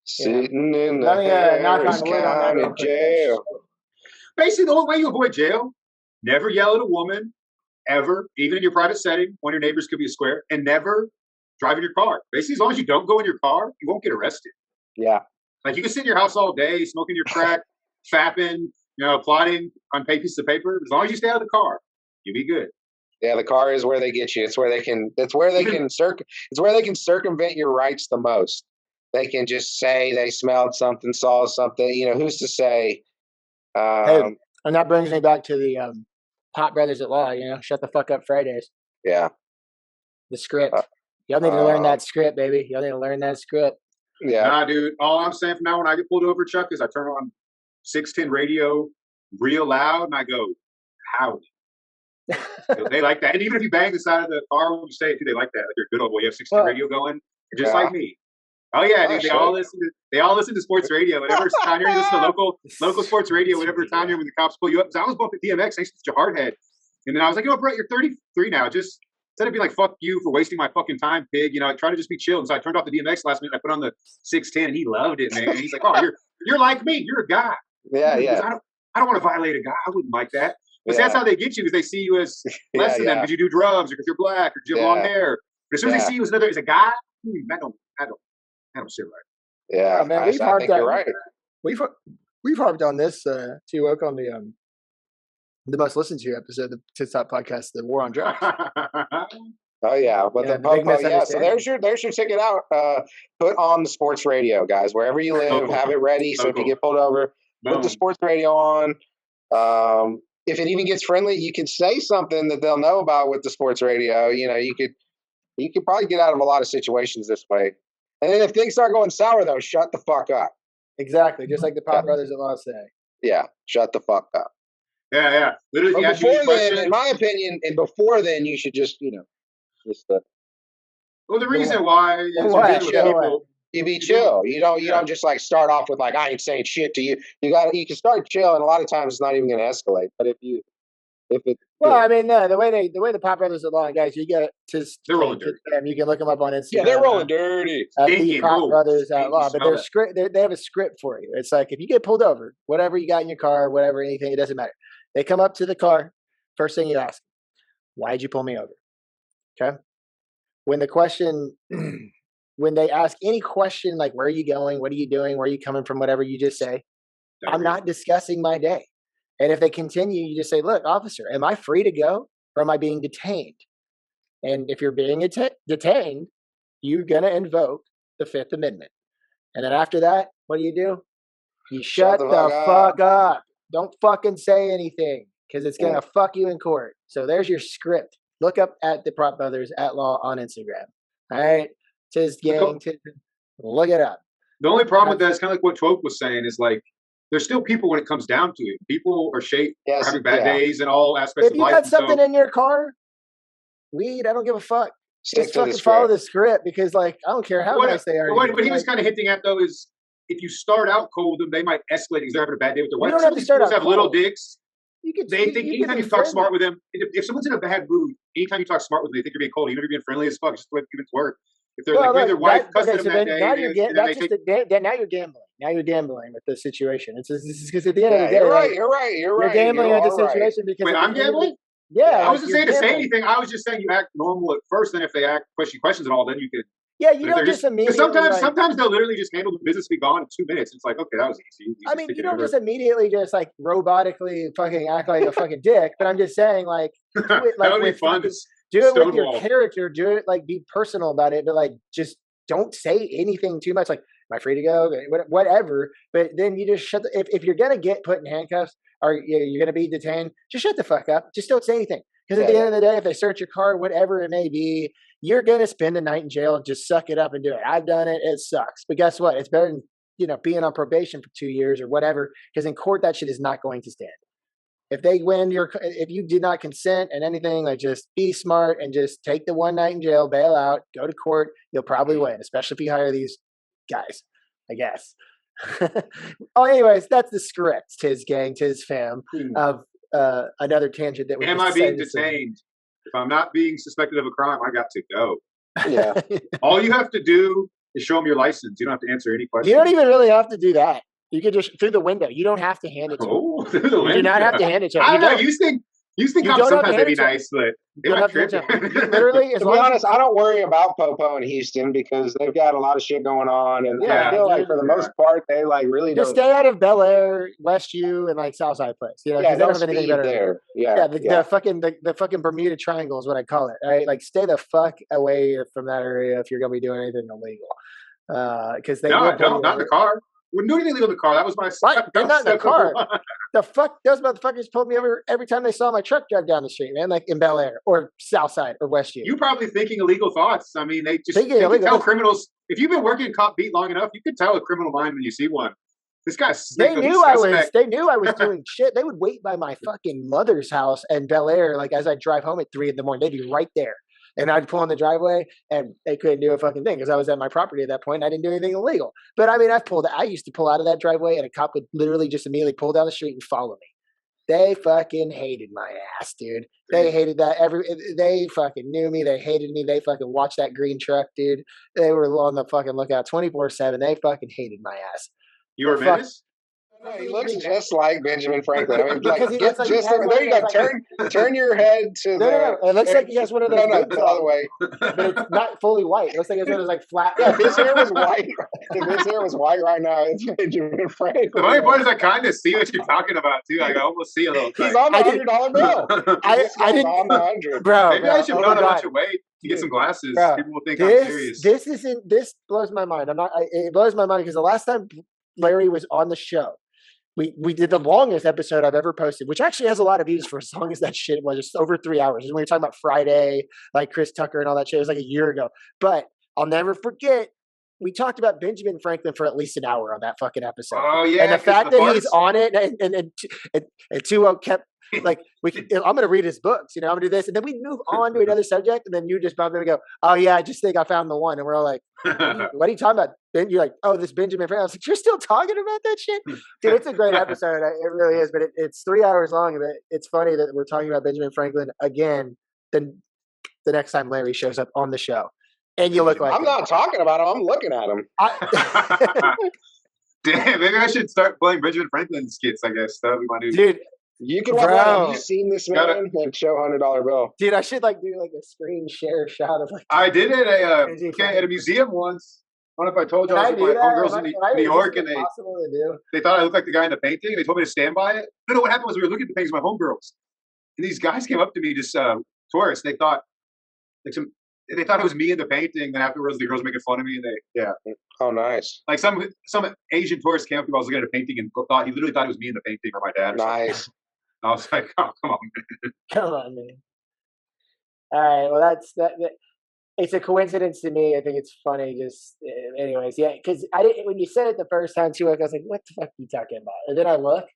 sitting in the Harris County jail. Basically, the only way you avoid jail, never yell at a woman, ever, even in your private setting, when your neighbors could be a square, and never drive in your car. Basically, as long as you don't go in your car, you won't get arrested. Yeah. Like, you can sit in your house all day, smoking your crack, fapping, plotting on pieces of paper. As long as you stay out of the car, you'll be good. Yeah, the car is where they get you. It's where they can circumvent your rights the most. They can just say they smelled something, saw something. Who's to say? Hey, and that brings me back to the Pot Brothers at Law. Shut the fuck up Fridays. Yeah. The script. Y'all need to learn that script, baby. Y'all need to learn that script. Yeah. Nah, dude. All I'm saying from now when I get pulled over, Chuck, is I turn on 610 radio real loud and I go, howdy. They like that. And even if you bang the side of the car when you say it too, they like that. Like, you're good old boy. You have 610 radio going, just like me. Oh yeah, dude. They all listen to sports radio. Whatever time you're listening to local sports radio, whatever time you're when the cops pull you up. Because I was bumping DMX, I used to such a hardhead. And then I was like, Brett, you're 33 now. Just instead of being like, fuck you for wasting my fucking time, pig, I try to just be chill. And so I turned off the DMX last minute and I put on the 610 and he loved it, man. He's like, oh, you're like me. You're a guy. Yeah, yeah. I don't want to violate a guy. I wouldn't like that. But that's how they get you, because they see you as less than them because you do drugs or because you're black or you have long hair. But as soon as they see you as a guy, that don't sit right. Yeah, man, I think you're right. We've harped on this Toowoketogobroke on the most listened to episode of the TIZZ TALK Podcast, the War on Drugs. Oh yeah, but the popo, so there's your ticket out. Put on the sports radio, guys. Wherever you live, have it ready. So if you get pulled over, put the sports radio on. If it even gets friendly, you can say something that they'll know about with the sports radio. You could probably get out of a lot of situations this way. And then if things start going sour, though, shut the fuck up. Exactly, just like the Pot Brothers in Law say. Yeah, shut the fuck up. Yeah. Literally, before then, in my opinion, before then, you should just, Well, the reason why is you be chill. You don't just like start off with like, I ain't saying shit to you. You can start chill, and a lot of times it's not even going to escalate. But I mean, no, the way the Pot Brothers are long, guys, you get to they're rolling dirty. You can look them up on Instagram. Yeah, they're rolling dirty. The Pot Brothers at Law, but their script, they have a script for you. It's like if you get pulled over, whatever you got in your car, whatever, anything, it doesn't matter. They come up to the car. First thing you ask, why'd you pull me over? Okay. When they ask any question like, where are you going? What are you doing? Where are you coming from? Whatever, you just say, I'm not discussing my day. And if they continue, you just say, look, officer, am I free to go or am I being detained? And if you're being detained, you're going to invoke the Fifth Amendment. And then after that, what do? You shut the fuck up. Don't fucking say anything because it's going to fuck you in court. So there's your script. Look up at the Pot Brothers at Law on Instagram. All right. TIZZ Gang. Look it up. The only problem with that is kind of like what Toowoketogobroke was saying is like, there's still people when it comes down to it. People are shaped, having bad days in all aspects of life. If you got something in your car, weed, I don't give a fuck. Just fucking follow the script because, like, I don't care how nice they are. What he was kind of hinting at, though, is if you start out cold, then they might escalate because they're having a bad day with their wife. You don't have to start out have cold. Little dicks. They think anytime you talk smart with them, if someone's in a bad mood, anytime you talk smart with them, they think you're being cold. Even if you're being friendly as fuck, it's just the way humans work. If they're like their wife cussed them that day, now you're gambling. Now you're gambling with the situation. It's because at the end of the day, you're right. You're gambling with the situation because I'm gambling. Yeah, I wasn't saying to say anything. I was just saying you act normal at first. Then if they ask questions and all, then you could. Yeah, you don't just immediately. Sometimes they'll literally just handle the business, be gone in 2 minutes. It's like, okay, that was easy. I mean, you don't just immediately just like robotically fucking act like a fucking dick. But I'm just saying, like, do it like that would be fun. Do it with your character. Do it like be personal about it, but like just don't say anything too much. Like, am I free to go? Whatever. But then you just shut. If you're gonna get put in handcuffs or you're gonna be detained, just shut the fuck up. Just don't say anything. Because at the end of the day, if they search your car, whatever it may be, you're going to spend the night in jail and just suck it up and do it. I've done it. It sucks. But guess what? It's better than, being on probation for 2 years or whatever. Because in court, that shit is not going to stand. if they win if you did not consent and anything, like just be smart and just take the 1 night in jail, bail out, go to court. You'll probably win, especially if you hire these guys, I guess. Anyways, that's the script, Tizz Gang, Tizz fam, of another tangent that we am I being detained? If I'm not being suspected of a crime, I got to go. Yeah. All you have to do is show them your license. You don't have to answer any questions. You don't even really have to do that. You could just through the window. You don't have to hand it to them. Through the window. You do not have to hand it to them. I don't know. You think cops sometimes they be nice, but they might trip. Literally, to be honest, I don't worry about Popo in Houston because they've got a lot of shit going on, and I feel like for the most part they like really just stay out of Bel Air, West U, and like Southside Place. You know, yeah, they don't have anything better there. The fucking Bermuda Triangle is what I call it. Right, like stay the fuck away from that area if you're gonna be doing anything illegal. Because they not in the car. Wouldn't do anything illegal in the car. That was my. They're not in the car. The fuck, those motherfuckers pulled me over every time they saw my truck drive down the street, man. Like in Bel Air or Southside or West U. You probably thinking illegal thoughts. I mean, they can tell criminals. If you've been working cop beat long enough, you can tell a criminal mind when you see one. This guy's. They knew I was doing shit. They would wait by my fucking mother's house in Bel Air, like as I drive home at 3 a.m. They'd be right there. And I'd pull in the driveway, and they couldn't do a fucking thing because I was at my property at that point. And I didn't do anything illegal. But I mean, I used to pull out of that driveway, and a cop would literally just immediately pull down the street and follow me. They fucking hated my ass, dude. They hated that. They fucking knew me. They hated me. They fucking watched that green truck, dude. They were on the fucking lookout 24/7. They fucking hated my ass. You were a menace? No, he looks just like Benjamin Franklin. I mean, like, there you go. Turn your head to No. It looks like he has one of those. No, the other way. But it's not fully white. It looks like it's one of those like flat. Yeah, if his hair was white. If his hair was white right now, it's Benjamin Franklin. The funny part is I kind of see what you're talking about too. Like, I almost see a little. He's on the $100 bill. I didn't. On the 100. Bro, maybe I should put on a bunch of weight to get some glasses. Bro, people will think I'm serious. This blows my mind. It blows my mind because the last time Larry was on the show, we did the longest episode I've ever posted, which actually has a lot of views for as long as that shit was, just over 3 hours. When we were talking about Friday, like Chris Tucker and all that shit, it was like a year ago. But I'll never forget, we talked about Benjamin Franklin for at least an hour on that fucking episode. Oh yeah, and the fact that he's on it, and Tuwo kept like, I'm going to read his books, I'm going to do this, and then we move on to another subject, and then you just bump in and go, oh yeah, I just think I found the one, and we're all like, what are you talking about? Then you're like, oh, this Benjamin Franklin. I was like, you're still talking about that shit, dude. It's a great episode, it really is, but it's 3 hours long, but it's funny that we're talking about Benjamin Franklin again. Then the next time Larry shows up on the show, and you look like I'm not talking about him. I'm looking at him. Damn, maybe I should start playing Benjamin Franklin skits. I guess that would be my new dude. You can watch that. Have you seen this man? And show $100 bill. Dude, I should like do like a screen share shot of like. I did it at a museum once. I don't know if I told you. I was with my homegirls in New York, and they thought I looked like the guy in the painting. They told me to stand by it. No, what happened was we were looking at the paintings with my homegirls, and these guys came up to me, just tourists. They thought it was me in the painting. Then afterwards, the girls making fun of me, and Oh, nice. Like some Asian tourist came up to me. I was looking at a painting and he literally thought it was me in the painting or my dad. Or nice. Something. I was like, oh, come on, man. Come on, man. All right. Well, that's that. It's a coincidence to me. I think it's funny. Just, anyways, yeah. Because when you said it the first time too, I was like, "What the fuck are you talking about?" And then I look,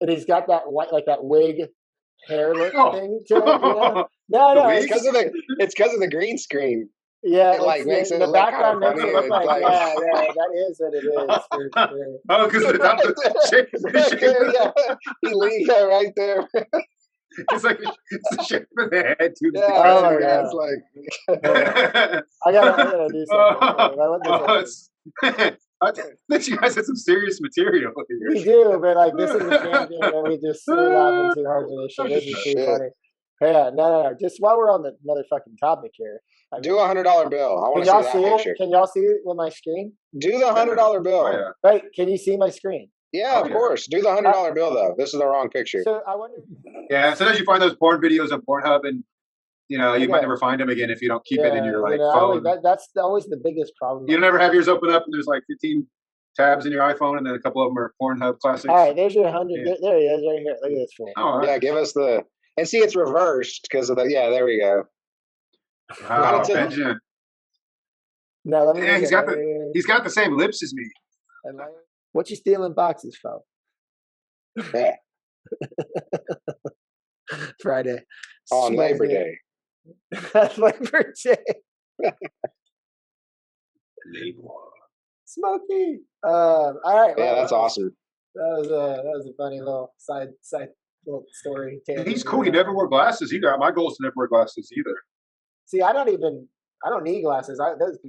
and he's got that white, like that wig hair look thing to it. No, it's because of the green screen. Yeah, it like makes it the look background kind of makes it look like that is what it is. For sure. Oh, because the yeah, he leaned right there. It's like it's the shape of the head too. Yeah, I gotta do something. I think you guys had some serious material here. We do, but like this is a champion, and we just laughing too hard for this shit. This is too funny. Yeah, no. Just while we're on the motherfucking topic here, do $100 bill. I want to see that picture. Can y'all see it with my screen? Do the $100 bill. Oh, yeah. Right? Can you see my screen? Yeah, of course. Do the $100 bill though. This is the wrong picture. So I wonder. Yeah, sometimes you find those porn videos on Pornhub, and you might never find them again if you don't keep it in your phone. That's always the biggest problem. You don't ever have yours open up, and there's like 15 tabs in your iPhone, and then a couple of them are Pornhub classics. All right, there's your 100. Yeah. There he is, right here. Look at this fool. Oh, right. Yeah, give us the. And see, it's reversed because of the. Yeah, there we go. Wow, Benjamin. No, let me. Yeah, he's got the same lips as me. What you stealing boxes for? Yeah. Friday. On Labor Day. Labor Day. Smokey. All right. Yeah, that's awesome. That was a funny little side little story. He's cool. He never wore glasses either. My goal is to never wear glasses either. See, I don't need glasses.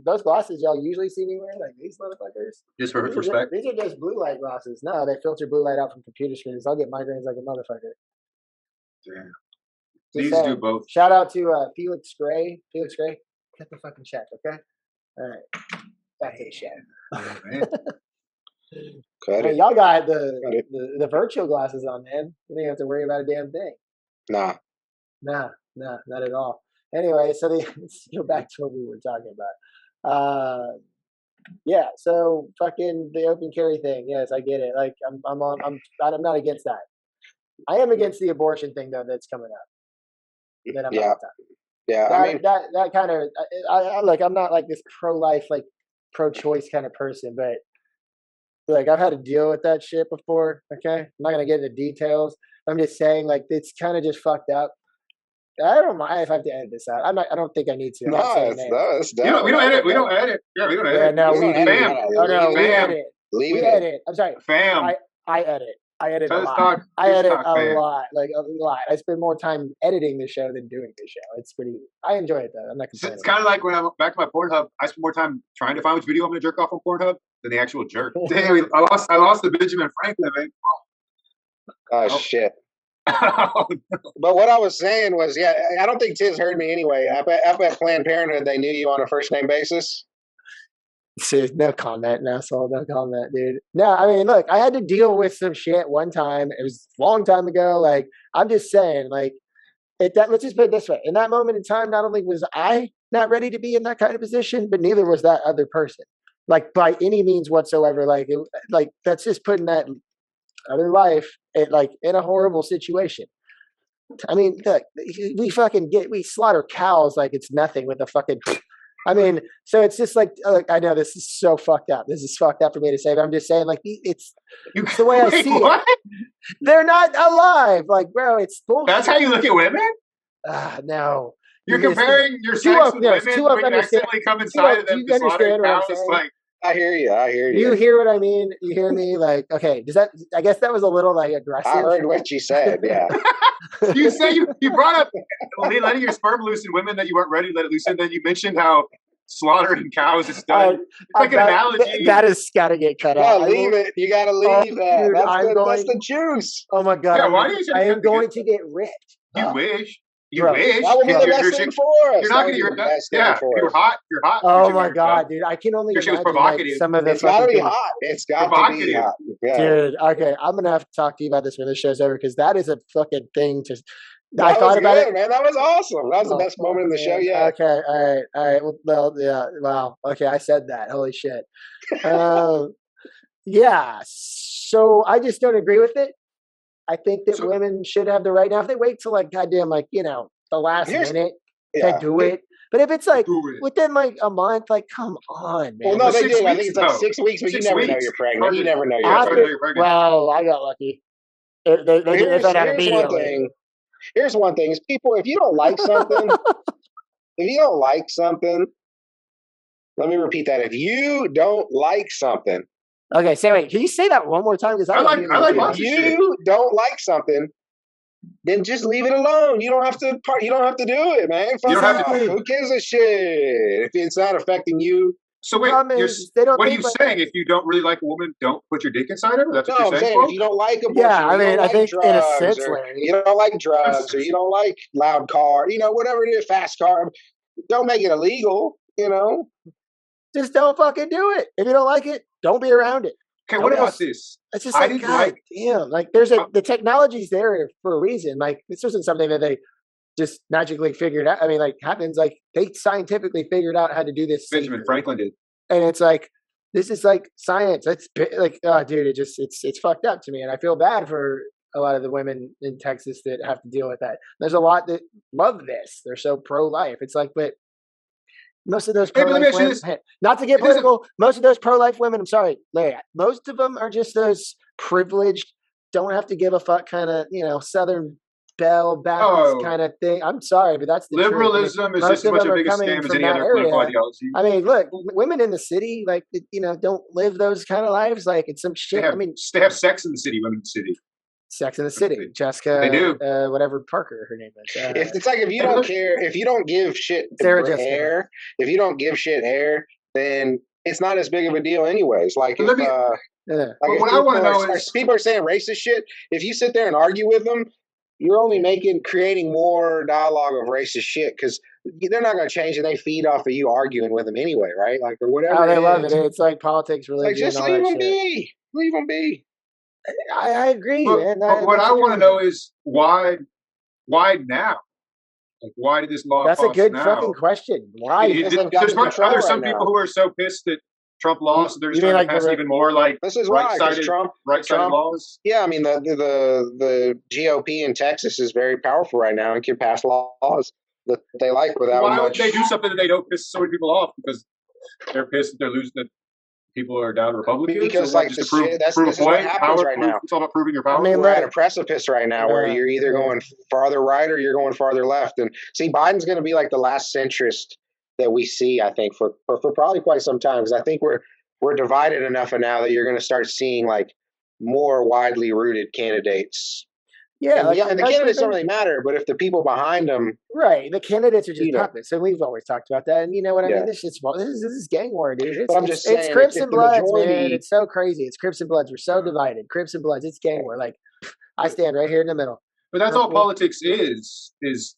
Those glasses y'all usually see me wearing, like these motherfuckers. Just for respect? These are just blue light glasses. No, they filter blue light out from computer screens. I'll get migraines like a motherfucker. Damn. These do both. Shout out to Felix Gray. Felix Gray, cut the fucking check, okay? All right. I hate Shaq. Hey, y'all got the virtual glasses on, man. You don't have to worry about a damn thing. Nah, not at all. Anyway, so let's go back to what we were talking about. Yeah, so fucking the open carry thing. Yes, I get it. Like I'm not against that. I am against the abortion thing though that's coming up. That I'm not yeah. That, I mean, that kind of I like. I'm not like this pro-life, like pro-choice kind of person, but like I've had to deal with that shit before. Okay, I'm not gonna get into details. I'm just saying, like it's kind of just fucked up. I don't mind if I have to edit this out. I don't think I need to. No, it's done. We don't edit. We don't edit. Yeah, we don't edit. Yeah, no, we do. Fam. Oh no, we edit. Leave we it. edit. I'm sorry. Fam. I edit. I edit a lot. Talk, I edit a fam. lot, like a lot. I spend more time editing the show than doing the show. It's pretty. I enjoy it though. I'm not complaining. It's kind of like when I'm back to my Pornhub. I spend more time trying to find which video I'm going to jerk off on Pornhub than the actual jerk. Damn, I lost the Benjamin Franklin, man. Oh shit. But what I was saying was, yeah, I don't think Tizz heard me anyway. Up at Planned Parenthood, they knew you on a first name basis. Dude, no comment, asshole. No comment, dude. No, I mean, look, I had to deal with some shit one time. It was a long time ago. Like, I'm just saying, like, let's just put it this way. In that moment in time, not only was I not ready to be in that kind of position, but neither was that other person. Like, by any means whatsoever. Like, that's just putting that other life in a horrible situation. I mean, look, we slaughter cows like it's nothing with a fucking. I mean, so it's just like I know this is so fucked up. This is fucked up for me to say, but I'm just saying, like, it's the way I see it. They're not alive, like, bro. It's bullshit. That's how you look at women? No. You're comparing your sex with women when you accidentally come inside of them to slaughter cows. Like, I hear you. You hear what I mean? You hear me? Like, okay, I guess that was a little like aggressive. I heard what you said. Yeah. You say you brought up letting your sperm loose in women that you weren't ready to let it loose in. Then you mentioned how slaughtering cows is done. It's like an analogy. That has got to get cut out. Leave it. You got to leave that. Dude, that's the juice. Oh my god! Yeah, why do you? I am going to get ripped. You wish. You wish. That would be the best thing for us. You're not going to get ripped. Yeah, you're hot. You're hot. Oh my god, dude! I can only imagine like, some of this. It's got to be hot. It's got to be hot. Yeah. Dude, okay, I'm gonna have to talk to you about this when this show's over because that is a fucking thing to. I thought about it, man. That was awesome. That was the best moment in the show yet. Okay, all right. Well, yeah. Wow. Okay, I said that. Holy shit. Yeah. So I just don't agree with it. I think that women should have the right now. If they wait till like goddamn, like the last minute to do it. But if it's like within like a month, like come on, man. Well, no, they do. I think it's like 6 weeks, but you never know you're pregnant. You never know you're pregnant. Well, I got lucky. They found out immediately. Here's one thing: is people, if you don't like something, let me repeat that. If you don't like something, okay. So wait, can you say that one more time? Because I like. If you don't like something, then just leave it alone. You don't have to. You don't have to do it, man. Who gives a shit if it's not affecting you? So wait, what are you saying? If you don't really like a woman, don't put your dick inside her? That's what you're saying? If you don't like abortion, I mean, I think in a sense, you don't like drugs, or you don't like loud car, whatever it is, fast car. Don't make it illegal, Just don't fucking do it. If you don't like it, don't be around it. Okay, what about this? It's just like, God damn. Like, the technology's there for a reason. Like, this isn't something that they just magically figured out. I mean, like, happens, like, they scientifically figured out how to do this. Benjamin Franklin did. And it's like, this is like science. It's like, oh, dude, it's fucked up to me. And I feel bad for a lot of the women in Texas that have to deal with that. There's a lot that love this. They're so pro-life. It's like, but most of those pro-life women, not to get political, most of those pro-life women, I'm sorry, Larry, most of them are just those privileged don't have to give a fuck kind of, Southern Belle Baptist kind of thing. I'm sorry, but that's the liberalism truth. is just as much a biggest scam as any other political ideology. I mean, look, women in the city, like, don't live those kind of lives. Like, it's some shit. They have sex in the city, women in the city. Sex in the City, Jessica. They do. Whatever Parker, her name is. It's like if you don't care, if you don't give shit air, if you don't give shit air, then it's not as big of a deal, anyways. Like, what I want to know is, people are saying racist shit. If you sit there and argue with them, you're only creating more dialogue of racist shit, because they're not going to change, and they feed off of you arguing with them anyway, right? Like, or whatever. Oh, they love it. It's like politics, religion. Like, just leave them be. Leave them be. I agree, man. But what I want to know is why now? Like, why did this law pass now? That's a good fucking question. Why? There's some people who are so pissed that Trump lost, they're just trying to pass even more like this is right-sided laws. Yeah, I mean the GOP in Texas is very powerful right now and can pass laws that they like without Why much. would they do something that they don't piss so many people off? Because they're pissed that they're losing, that people are down Republicans? Because like just to prove a point. What happens right now. It's all about proving your power. I mean, we're at a precipice right now where you're either going farther right or you're going farther left. And see, Biden's going to be like the last centrist that we see, I think, for probably quite some time, because I think we're divided enough now that you're going to start seeing like more widely rooted candidates. Yeah, and the candidates don't really matter, but if the people behind them, right, the candidates are just puppets, and we've always talked about that. And you know what I mean? This is gang war, dude. It's Crips and Bloods, man. It's so crazy. It's Crips and Bloods. We're so divided. Crips and Bloods. It's gang war. Like, I stand right here in the middle. But that's all politics is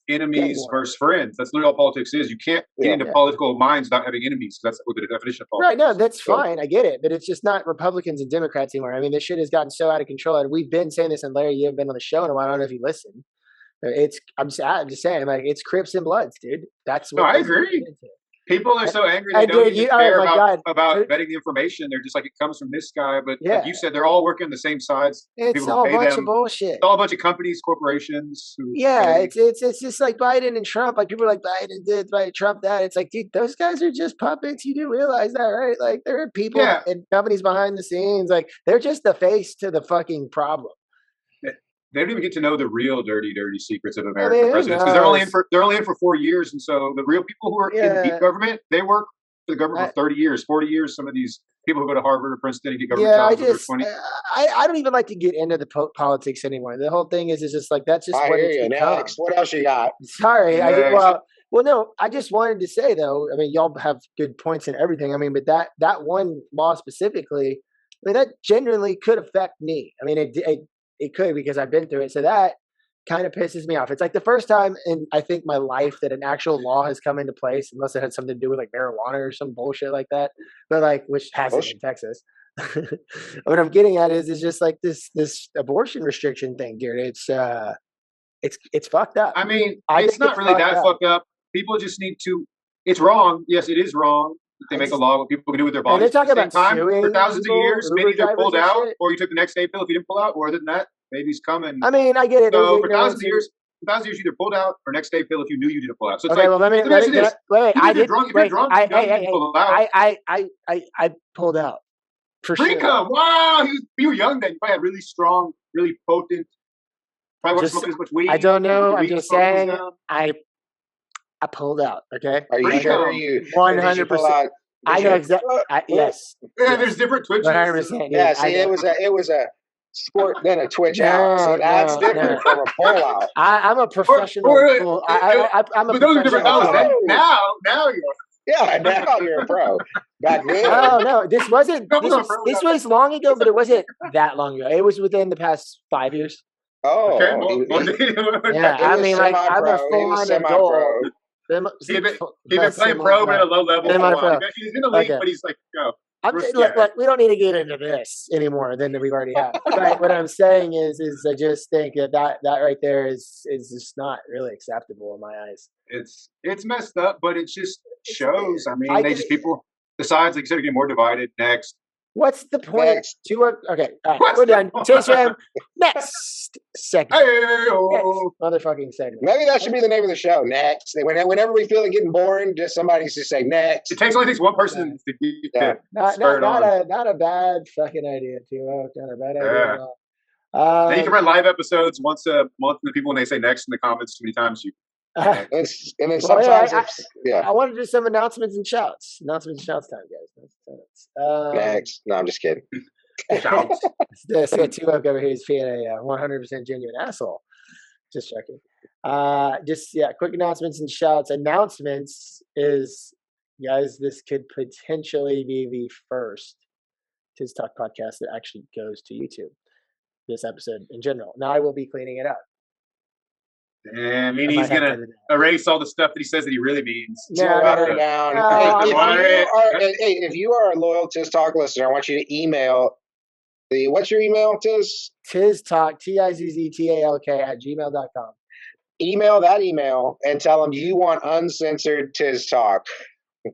enemies versus friends. That's literally all politics is. You can't get into political minds without having enemies. That's what the definition of politics. Right, no, that's fine. I get it. But it's just not Republicans and Democrats anymore. I mean, this shit has gotten so out of control. And we've been saying this, and Larry, you haven't been on the show in a while. I don't know if you listen. I'm just saying, like, it's Crips and Bloods, dude. That's what I agree. People are so angry they don't even care about vetting the information. They're just like, it comes from this guy. But like you said, they're all working on the same sides. It's all a bunch of bullshit. It's all a bunch of companies, corporations. It's just like Biden and Trump. Like, people are like, Biden did, Biden, Trump that. It's like, dude, those guys are just puppets. You do realize that, right? Like, there are people and companies behind the scenes. Like, they're just the face to the fucking problem. They don't even get to know the real dirty secrets of American presidents, because they're only in for 4 years, and so the real people who are in the deep government, they work for the government for 30 years, 40 years. Some of these people who go to Harvard or Princeton and get government jobs when they're 20. I don't even like to get into the politics anymore. The whole thing is just like, that's just what it's become. Next, what else you got? Sorry, no. I just wanted to say though. I mean, y'all have good points and everything. I mean, but that one law specifically, I mean, that genuinely could affect me. I mean, it could, because I've been through it. So that kind of pisses me off. It's like the first time in, I think, my life that an actual law has come into place, unless it had something to do with like marijuana or some bullshit like that. But like, which hasn't in Texas. What I'm getting at is just like this abortion restriction thing, dude. It's fucked up. I mean, it's not really that fucked up. People just need to. It's wrong. Yes, it is wrong. They make a law what people can do with their bodies. They're talking about time for thousands of years. Maybe they're pulled out, or you took the next day pill if you didn't pull out, or other than that, baby's coming. I mean, I get it. So for thousands of years, you either pulled out or next day pill if you knew you didn't pull out. So it's okay, well, let me wait. I did. I pulled out. For sure. Wow, you were young then. You probably had really strong, really potent. Probably wasn't smoking as much weed. I don't know. I'm just saying. I pulled out. Okay. Are you sure? You 100%. I know exactly. Yes. Yeah, there's different twitches. 100%. Yeah. See, it was a squirt, then a twitch out. See, that's different from a pull out. I'm a professional. I'm a but those are different levels. Now you are. Yeah, now you're a pro. Back then. Oh no, this wasn't. This was long ago, but it wasn't that long ago. It was within the past 5 years. Oh, okay. Yeah. I mean, like, I'm a full-on adult. He's been playing pro but at a low level. He's in the league, but he's like, look, we don't need to get into this anymore than we already have. But what I'm saying is I just think that right there is just not really acceptable in my eyes. It's messed up, but it just shows. I mean, people, the sides, like you said, are getting more divided. Next. What's the point? Okay, all right, we're done. TIZZ next segment. Motherfucking segment. Maybe that should be the name of the show. Next. Whenever we feel it getting boring, just somebody should say next. It only takes one person to get not a bad fucking idea, too. Not a bad idea at all. Now you can run live episodes once a month, and the people, when they say next in the comments too many times, you. Sometimes I want to do some announcements and shouts. Announcements and shouts time, guys. Next. No, I'm just kidding. Shouts. Toowoketogobroke over here is being a 100% genuine asshole. Just checking. Quick announcements and shouts. Announcements is, guys, this could potentially be the first TIZZ Talk podcast that actually goes to YouTube. This episode in general. Now I will be cleaning it up. I mean, he's going to erase all the stuff that he says that he really means. If you are a loyal TIZZ Talk listener, I want you to email what's your email, Tiz? TIZZ Talk, TIZZTALK @gmail.com. Email that email and tell them you want uncensored TIZZ Talk.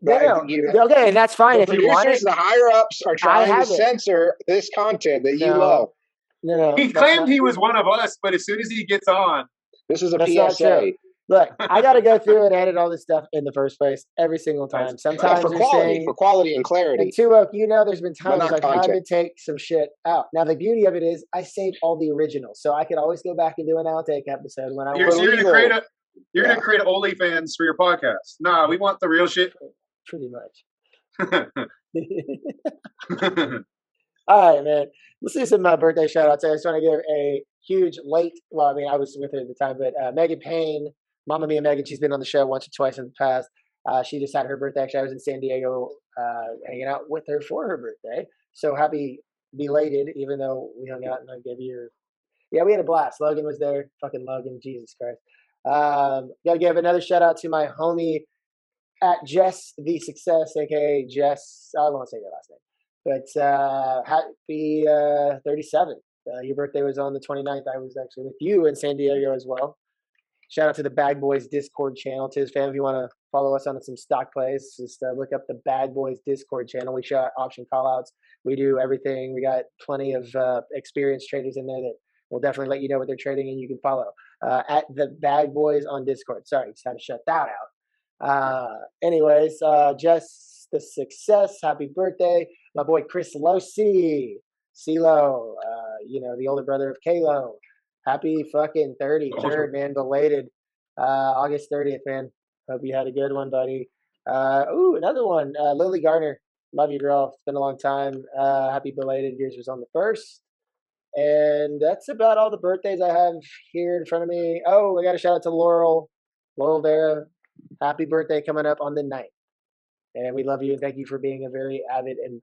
Okay, and that's fine. The if you want it, the higher ups are trying to censor this content that you love. No, he claimed he was one of us, but as soon as he gets on, this is a PSA. Look, I got to go through and edit all this stuff in the first place every single time. Sometimes for quality and clarity. And Toowoketogobroke, there's been times I've had to take some shit out. Now the beauty of it is I saved all the originals, so I could always go back and do an outtake episode when I want. So you're gonna create an OnlyFans for your podcast. Nah, we want the real shit. Pretty much. All right, man. Let's do some birthday shout outs. I just want to give a huge I was with her at the time, but Megan Payne, Mama Mia Megan, she's been on the show once or twice in the past. She just had her birthday. Actually, I was in San Diego hanging out with her for her birthday. So happy belated, even though we hung out and I gave you we had a blast. Logan was there. Fucking Logan, Jesus Christ. Gotta give another shout out to my homie at Jess the Success, aka Jess. I won't say your last name. But happy 37th. Your birthday was on the 29th. I was actually with you in San Diego as well. Shout out to the Bag Boys Discord channel. TIZZ fam, if you want to follow us on some stock plays, just look up the Bag Boys Discord channel. We show option callouts. We do everything. We got plenty of experienced traders in there that will definitely let you know what they're trading, and you can follow at the Bag Boys on Discord. Sorry, just had to shut that out. Anyways, Jess the Success, happy birthday. My boy Chris Losi, CeeLo, the older brother of Kalo. Happy fucking 33rd, man, belated. August 30th, man. Hope you had a good one, buddy. Another one, Lily Garner. Love you, girl. It's been a long time. Happy belated. Yours was on the 1st. And that's about all the birthdays I have here in front of me. Oh, I got a shout out to Laurel Vera. Happy birthday coming up on the 9th. And we love you and thank you for being a very avid and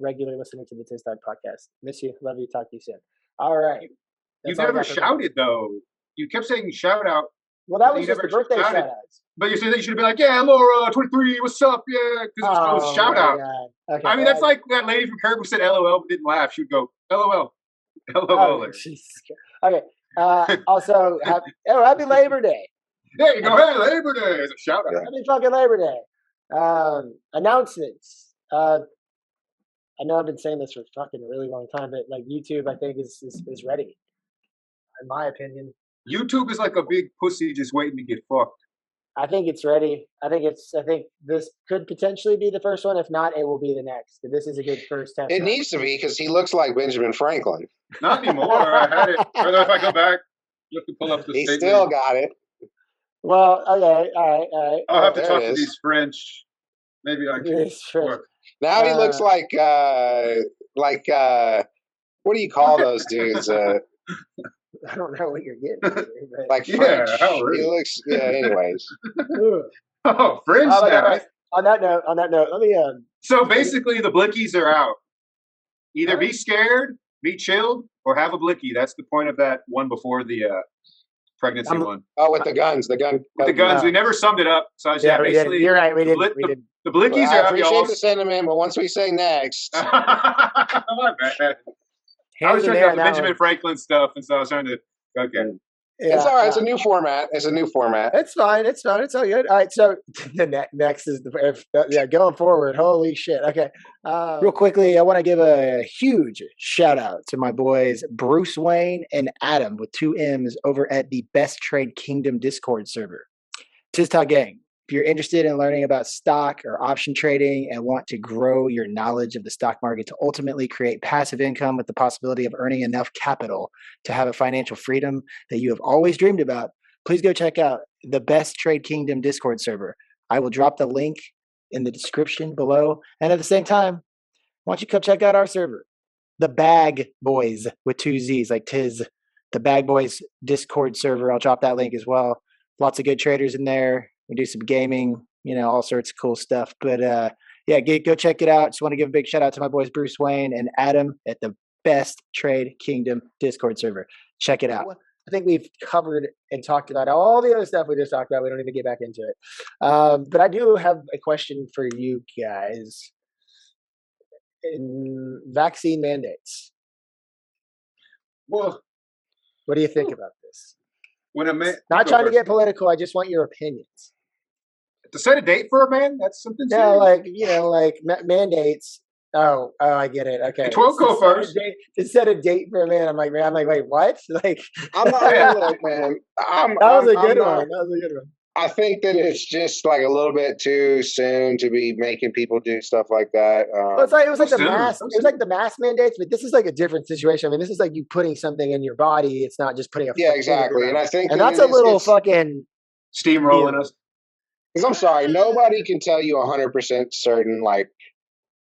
regular listener to the TIZZ Talk podcast. Miss you. Love you. Talk to you soon. All right. You never shouted, though. You kept saying shout out. Well, that was just the birthday shout outs. But you said that you should have been like, yeah, Laura, 23, what's up? Yeah, because it was shout out. Okay, I mean, that's like that lady from Kirk who said LOL but didn't laugh. She would go, LOL. LOL. Okay. Also, happy Labor Day. There you go. Hey, Labor Day is a shout out. Happy fucking Labor Day. Announcements. I know I've been saying this for fucking a really long time, but like YouTube, I think is ready. In my opinion, YouTube is like a big pussy just waiting to get fucked. I think it's ready. I think this could potentially be the first one. If not, it will be the next. But this is a good first test. It needs to be because he looks like Benjamin Franklin. Not anymore. I had it. Or if I go back, you have to pull up the He statement. still got it. Well, okay, all right. I'll have to talk to these French. Maybe I can work. Now he looks like what do you call those dudes? I don't know what you're getting. Like French. He looks. Yeah. Anyways. French. On that note, let me. So basically, the blickies are out. Either be scared, be chilled, or have a blicky. That's the point of that one before the pregnancy one. Oh, with the guns, With the guns. We never summed it up. So basically, you're right. We did. The blickies are out. I appreciate the sentiment, but once we say next, my bad. I was trying to get the Benjamin Franklin stuff, and so I was trying to. Okay. Yeah, it's all right. It's a new format. It's fine. It's all good. All right. So the next is going forward. Holy shit. Okay. Real quickly, I want to give a huge shout out to my boys Bruce Wayne and Adam with 2 M's over at the Best Trade Kingdom Discord server. TIZZ Talk Gang. If If you're interested in learning about stock or option trading and want to grow your knowledge of the stock market to ultimately create passive income with the possibility of earning enough capital to have a financial freedom that you have always dreamed about, please go check out the Best Trade Kingdom Discord server. I will drop the link in the description below. And at the same time, why don't you come check out our server, the Bag Boys with 2 Z's, like TIZZ, the Bag Boys Discord server. I'll drop that link as well. Lots of good traders in there. We do some gaming, all sorts of cool stuff. But yeah, go check it out. Just want to give a big shout out to my boys Bruce Wayne and Adam at the Best Trade Kingdom Discord server. Check it out. I think we've covered and talked about all the other stuff we just talked about. We don't even get back into it. But I do have a question for you guys. Vaccine mandates. Well, what do you think about this? When a man, not trying to get political, I just want your opinions. To set a date for a man, that's something. No, like mandates. Oh, I get it. Okay, Twelve go first. To set a date for a man, I'm like, wait, what? Like, I'm not like, man. That was a good one. I think that it's just like a little bit too soon to be making people do stuff like that. Well, it was like the mask mandates, but this is like a different situation. I mean, this is like you putting something in your body. It's not just putting a exactly. And I think that's a little fucking steamrolling us. Because I'm sorry, nobody can tell you 100% certain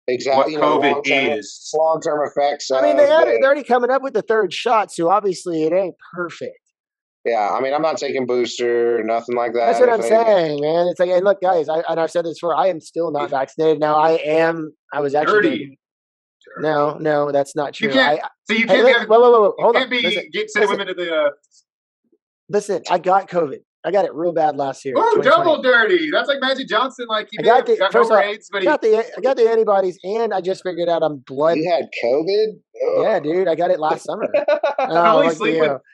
exactly what COVID is. Long-term effects. I mean, they're already coming up with the 3rd shot, so obviously it ain't perfect. Yeah, I mean, I'm not taking booster, nothing like that. That's what I'm saying, man. It's like, hey, look, guys, I've said this before. I am still not vaccinated. Now, I was actually dirty. No, that's not true. You can't. Hold on. You can't be sending women to the. Listen, I got COVID. I got it real bad last year. Oh, double dirty! That's like Magic Johnson. Like he got AIDS, but I got the antibodies, and I just figured out I'm blood. You had COVID? Oh. Yeah, dude, I got it last summer. Now you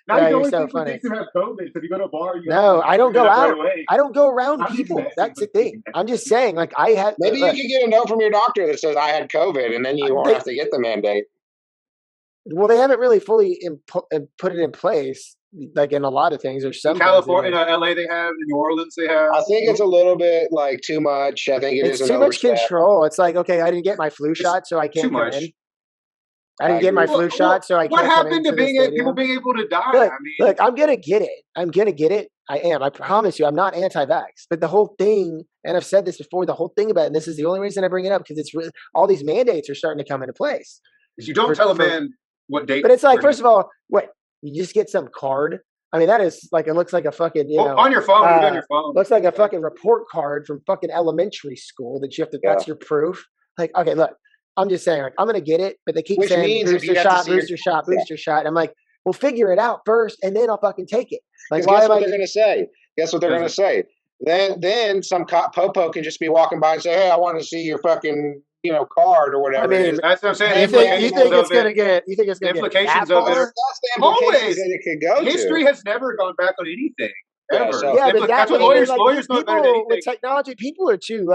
don't so funny. You have COVID because you go to a bar. I don't go out. I don't go around people. That's the thing. I'm just saying, like I had. Maybe you could get a note from your doctor that says I had COVID, and then you won't have to get the mandate. Well, they haven't really fully put it in place. Like in a lot of things, there's some in California, LA they have, in New Orleans they have. I think it's a little bit too much. I think it's too much control. It's like, okay, I didn't get my flu shot, so I can't come in. I didn't get my flu shot, so I can't. What happened to people being able to die? Look, I'm gonna get it. I am. I promise you, I'm not anti-vax. But the whole thing, and I've said this before, the whole thing about it, and this is the only reason I bring it up, because it's really, all these mandates are starting to come into place. You don't tell a man what date. But it's like, first of all, what? You just get some card. I mean, that is like, it looks like a fucking, on your phone, on your phone. Looks like a fucking report card from fucking elementary school that you have to, that's your proof. Like, okay, look, I'm just saying, like, I'm going to get it, but they keep saying booster shot. I'm like, well, figure it out first, and then I'll fucking take it. Like, guess what they're going to say? Guess what they're going to say? Then some popo can just be walking by and say, hey, I want to see your fucking, card or whatever. I mean, that's what I'm saying. You think it's going to get implications of it? That's the implications that it could go to. History has never gone back on anything. Ever. But that's what lawyers know better than anything. With technology, people are too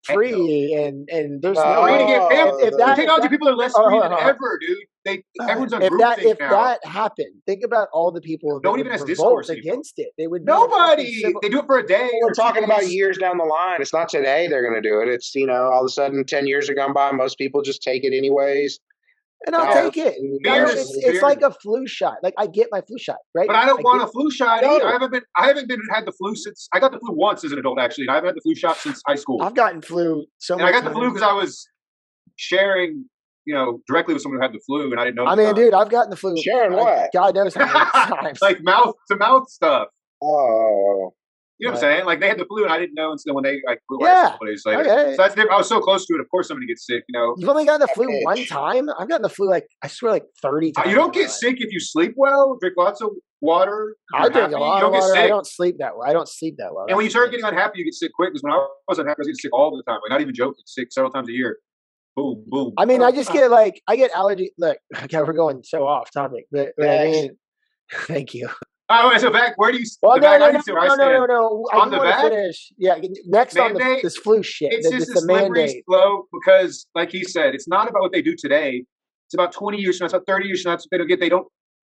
free, and there's free to get paid. Technology people are less free than ever, dude. Everyone's on groupthink if now. that happened, think about all the people that even has revolt discourse against it. They would nobody. They do it for a day. We're talking about years down the line. It's not today they're going to do it. It's all of a sudden 10 years have gone by. Most people just take it anyways. And I'll take it. It's like a flu shot. Like I get my flu shot, right? But I don't want a flu shot either. I haven't had the flu since I got the flu once as an adult. Actually, and I haven't had the flu shot since high school. I've gotten flu and I got the flu because I was sharing, directly with someone who had the flu, and I didn't know. I mean, dude, I've gotten the flu. Sharing what? God knows how many times. Like mouth to mouth stuff. Oh. You know what I'm saying? Like they had the flu and I didn't know until when they flew someplace later. Okay. So that's different. I was so close to it. Of course, somebody gets sick. You've only gotten the flu one time. I've gotten the flu I swear 30 times. You don't get sick if you sleep well. Drink lots of water. I drink a lot of water. I don't sleep that well. And when you start getting unhappy, you get sick quick. Because when I was unhappy, I was getting sick all the time. Like not even joking, sick several times a year. Boom, boom. I mean, I just get I get allergy. Look, okay, we're going so off topic, but I mean, thank you. Oh, so where do you? No. On the back? Finish. Yeah, next mandate? on this flu shit. It's just a slippery slope because, like he said, it's not about what they do today. It's about 20 years from now. It's about 30 years from now. That's what they don't.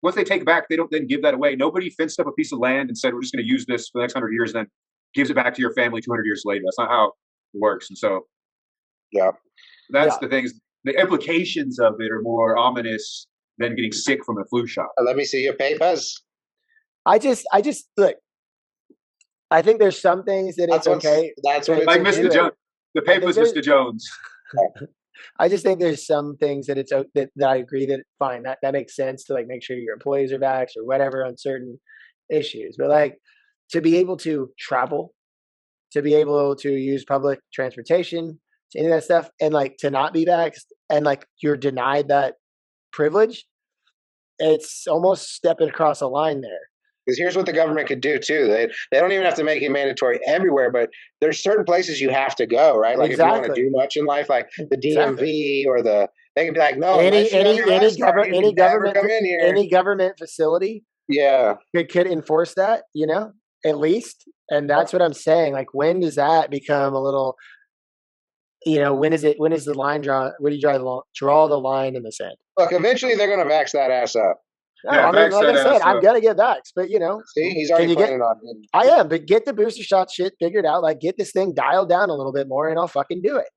Once they take it back, they don't then give that away. Nobody fenced up a piece of land and said we're just going to use this for the next 100 years. Then gives it back to your family 200 years later. That's not how it works. And so, that's the things. The implications of it are more ominous than getting sick from a flu shot. Let me see your papers. I just look. I think there's some things that it's okay. That's what like Mr. Jones. The papers, Mr. Jones. I just think there's some things that that I agree that fine, that makes sense to like make sure your employees are vaxxed or whatever on certain issues. But like to be able to travel, to be able to use public transportation, to any of that stuff, and like to not be vaxxed and like you're denied that privilege, it's almost stepping across a line there. Because here's what the government could do too. They don't even have to make it mandatory everywhere, but there's certain places you have to go, right? Like if you want to do much in life, like the DMV or they can be like, no, any government facility, could enforce that, at least. And that's what I'm saying. Like, when does that become a little? When is the line draw? Where do you draw the line in the sand? Look, eventually they're going to vax that ass up. Yeah, like I said, I'm gonna get vaxxed, but see, he's already planning on it. I am, but get the booster shot shit figured out. Like, get this thing dialed down a little bit more, and I'll fucking do it.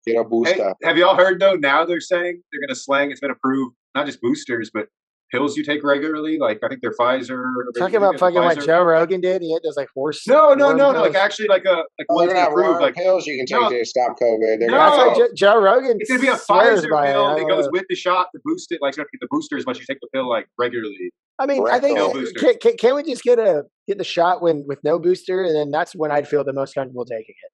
Get a booster. Hey, have y'all heard though? Now they're saying they're gonna slang. It's been approved, not just boosters, but pills you take regularly. Like I think they're Pfizer. Talking about fucking what Joe Rogan did. He had those like horse. No. Like actually, like a they're gonna have approved pills you can take to stop COVID. That's like Joe Rogan. It's gonna be a Pfizer pill that goes with the shot to boost it. Like you have to get the booster as much as you take the pill like regularly. I mean, I think can we just get the shot with no booster, and then that's when I'd feel the most comfortable taking it.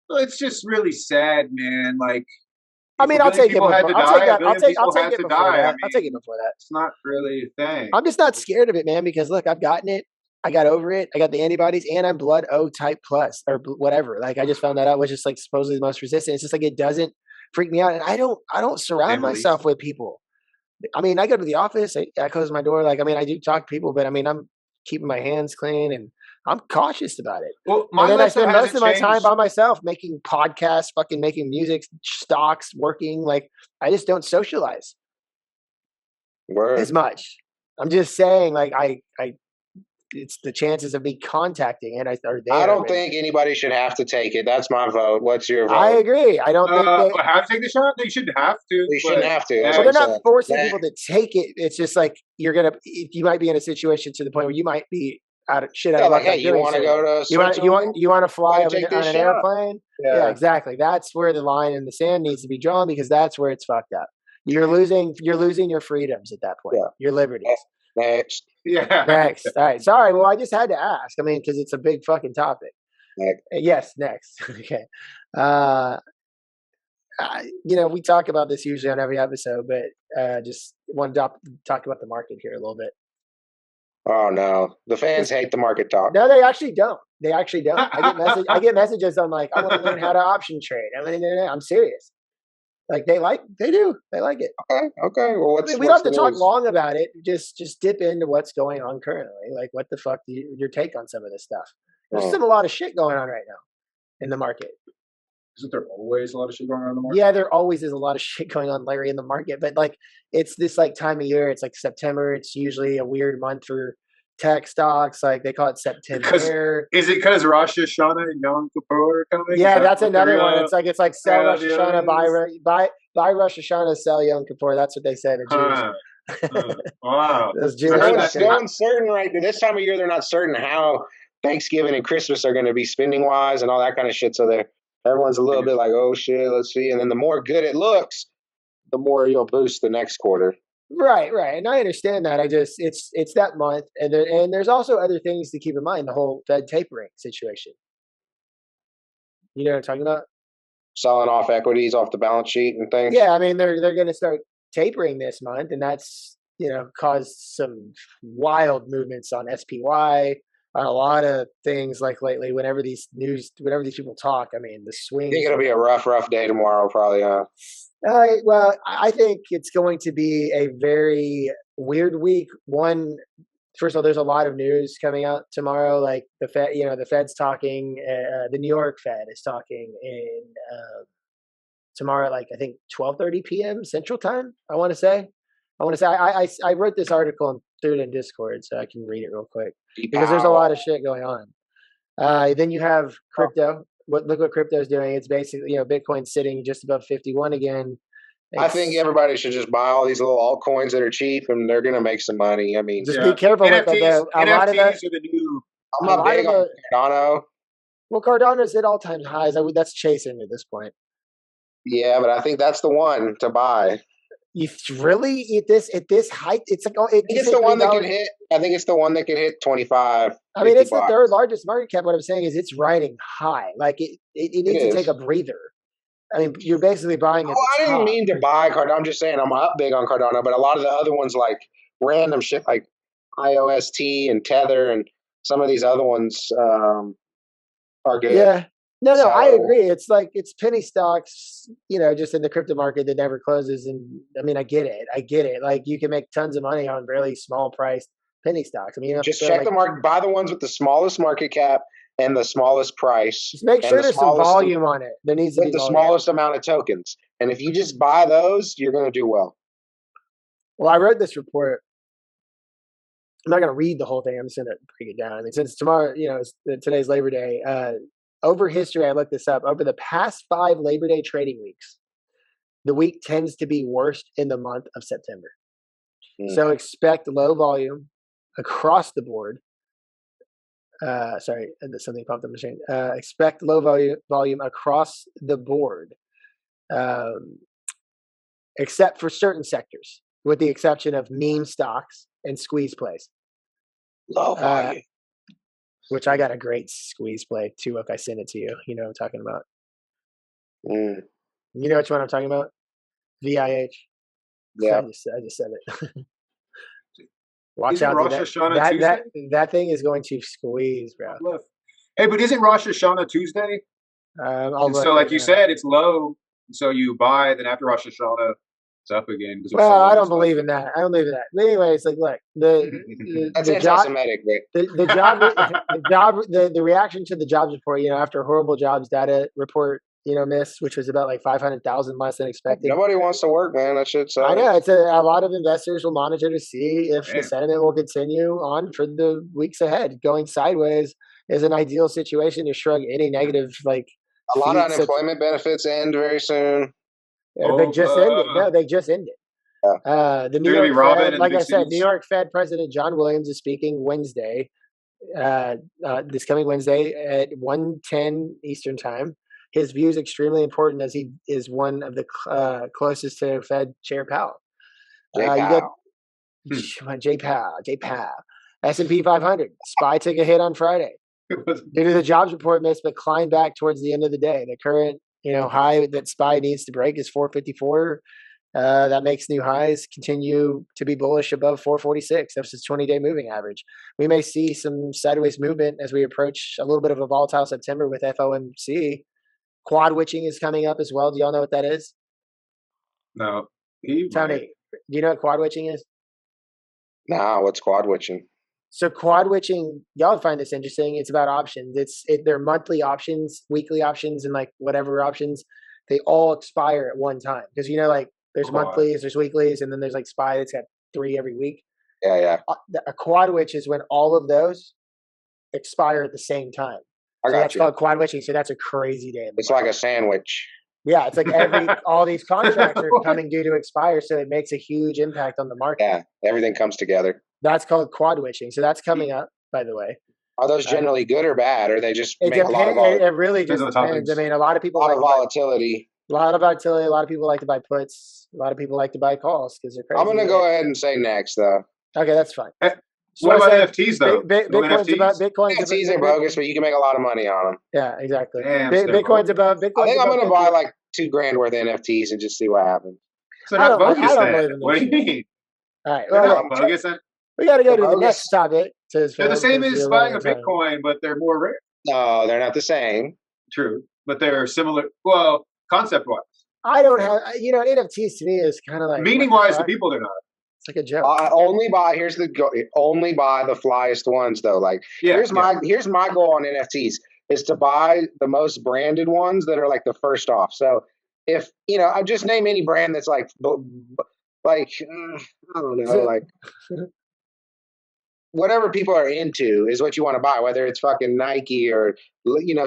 Well, it's just really sad, man. Like, I mean, I'll take it. I'll take it before that. I'll take it before that. It's not really a thing. I'm just not scared of it, man, because look, I've gotten it. I got over it. I got the antibodies, and I'm blood O type plus or whatever. Like I just found that out, which is like supposedly the most resistant. It's just like it doesn't freak me out, and I don't surround myself with people. I mean, I go to the office. I close my door. Like, I mean, I do talk to people, but I mean, I'm keeping my hands clean and I'm cautious about it. Well, and then I spend most of my time by myself making podcasts, fucking making music, stocks, working. Like, I just don't socialize as much. I'm just saying, like, it's the chances of me contacting and are there. I don't think anybody should have to take it. That's my vote. What's your vote? I agree. I don't think they have to take the shot. They shouldn't have to. They shouldn't have to. But they're not forcing people to take it. It's just like you might be in a situation to the point where you might be out of luck. Like, hey, you want to go to you want to fly on an airplane? Yeah, exactly. That's where the line in the sand needs to be drawn because that's where it's fucked up. You're losing your freedoms at that point. Yeah. Your liberties. Next. Next. All right. Sorry. Well, I just had to ask. I mean, because it's a big fucking topic. Next. Yes. Next. Okay. We talk about this usually on every episode, but just want to talk about the market here a little bit. Oh no, the fans hate the market talk. No, they actually don't. I get messages on like, I want to learn how to option trade. I'm serious. Like they like it. Okay. Well, we don't have to talk long about it. Just dip into what's going on currently. Like, what the fuck your take on some of this stuff? There's still a lot of shit going on right now in the market. Isn't there always a lot of shit going on in the market? Yeah, there always is a lot of shit going on, Larry, in the market. But like, it's this like time of year. It's like September. It's usually a weird month for tech stocks. Like they call it September. Is it because Rosh Hashanah and Yom Kippur are coming? Yeah, that's another one. It's like sell Rosh Hashanah, buy Rosh Hashanah, sell Yom Kippur. That's what they say. The Jews. Wow. Those Jews. They're uncertain right this time of year. They're not certain how Thanksgiving and Christmas are going to be spending wise and all that kind of shit. So everyone's a little bit like, oh shit, let's see. And then the more good it looks, the more you'll boost the next quarter. Right. And I understand that. It's that month. And there's also other things to keep in mind. The whole Fed tapering situation. You know what I'm talking about? Selling off equities off the balance sheet and things. Yeah. I mean, they're going to start tapering this month, and that's, caused some wild movements on SPY, on a lot of things like lately, whenever these people talk, I mean, the swing. I think it'll be a rough day tomorrow, probably, huh? Well, I think it's going to be a very weird week. First of all, there's a lot of news coming out tomorrow. Like the Fed, the Fed's talking. The New York Fed is talking in tomorrow, like I think 12:30 p.m. Central Time. I want to say. I wrote this article and threw it in Discord, so I can read it real quick because there's a lot of shit going on. Then you have crypto. Look what crypto is doing. It's basically, Bitcoin's sitting just above 51 again. I think everybody should just buy all these little altcoins that are cheap, and they're going to make some money. I mean, just be careful with that. NFTs are the new. I'm not big on Cardano. Well, Cardano's at all-time highs. That's chasing at this point. Yeah, but I think that's the one to buy. Really at this height? It's like I think it's the one that can hit. I think it's the one that can hit 25. I mean, it's the third largest market cap. What I'm saying is, it's riding high. Like it needs to take a breather. I mean, you're basically buying it. I didn't mean to buy Cardano. I'm just saying I'm up big on Cardano, but a lot of the other ones, like random shit, like IOST and Tether, and some of these other ones are good. Yeah. No, I agree. It's like it's penny stocks, just in the crypto market that never closes. And I mean, I get it. Like you can make tons of money on really small priced penny stocks. I mean, just check the market, buy the ones with the smallest market cap and the smallest price. Just make sure there's some volume on it. There needs to be the smallest amount of tokens. And if you just buy those, you're going to do well. Well, I wrote this report. I'm not going to read the whole thing. I'm just going to break it down. I mean, since tomorrow, today's Labor Day. Over history, I looked this up. Over the past 5 Labor Day trading weeks, the week tends to be worst in the month of September. So expect low volume across the board. Sorry, something popped up on the screen. Expect low volume across the board, except for certain sectors, with the exception of meme stocks and squeeze plays. Low volume. Which I got a great squeeze play too. Look, I sent it to you. You know what I'm talking about. You know which one I'm talking about? VIH. Yeah. I just said it. Watch out. That thing is going to squeeze, bro. Hey, but isn't Rosh Hashanah Tuesday? So like you said, it's low. So you buy, then after Rosh Hashanah, it's up again. Well, I don't believe in that. But anyways, like, look, that's anti-Semitic, the reaction to the jobs report, after a horrible jobs data report, miss, which was about like 500,000 less than expected. Nobody wants to work, man. That shit sucks. I know. It's a lot of investors will monitor to see if the sentiment will continue on for the weeks ahead. Going sideways is an ideal situation to shrug any negative, like. A lot of unemployment benefits end very soon. They just ended. No, they just ended. The New York Fed, like I said, New York Fed President John Williams is speaking Wednesday, this coming Wednesday at 1:10 Eastern Time. His view is extremely important as he is one of the closest to Fed Chair Powell. Jay Powell. S&P 500. SPY took a hit on Friday due to the jobs report miss, but climbed back towards the end of the day. The current high that SPY needs to break is 454. That makes new highs continue to be bullish above 446. That's his 20-day moving average. We may see some sideways movement as we approach a little bit of a volatile September with FOMC. Quad witching is coming up as well. Do y'all know what that is? No. Tony, do you know what quad witching is? Nah, what's quad witching? So quad witching, y'all find this interesting. It's about options. They're monthly options, weekly options, and like whatever options. They all expire at one time because like there's monthlies, there's weeklies, and then there's like SPY that's got 3 every week. Yeah. A quad witch is when all of those expire at the same time. That's called quad witching. So that's a crazy day. It's like a sandwich. Yeah, it's like all these contracts are coming due to expire, so it makes a huge impact on the market. Yeah, everything comes together. That's called quad witching. So that's coming up, by the way. Are those generally good or bad, or they just make a lot of volatility? It really just depends. I mean, a lot of people a lot of volatility. A lot of volatility. A lot of people like to buy puts. A lot of people like to buy calls because they're crazy. I'm going to go ahead and say next, though. Okay, that's fine. What about NFTs, though? NFTs are bogus, but you can make a lot of money on them. Yeah, exactly. Bitcoin's above. I think I'm going to buy like $2,000 worth of NFTs and just see what happens. So not bogus then. What do you mean? All right. Well, bogus then? We got to go to the next topic. They're the same as buying a Bitcoin, but they're more rare. No, they're not the same. True, but they're similar. Well, concept-wise. I don't have. NFTs to me is kind of like meaning-wise to people. They're not. It's like a joke. Only buy the flyest ones though. Like here's my goal on NFTs is to buy the most branded ones that are like the first off. So if I just name any brand that's like I don't know, like whatever people are into is what you want to buy, whether it's fucking Nike or,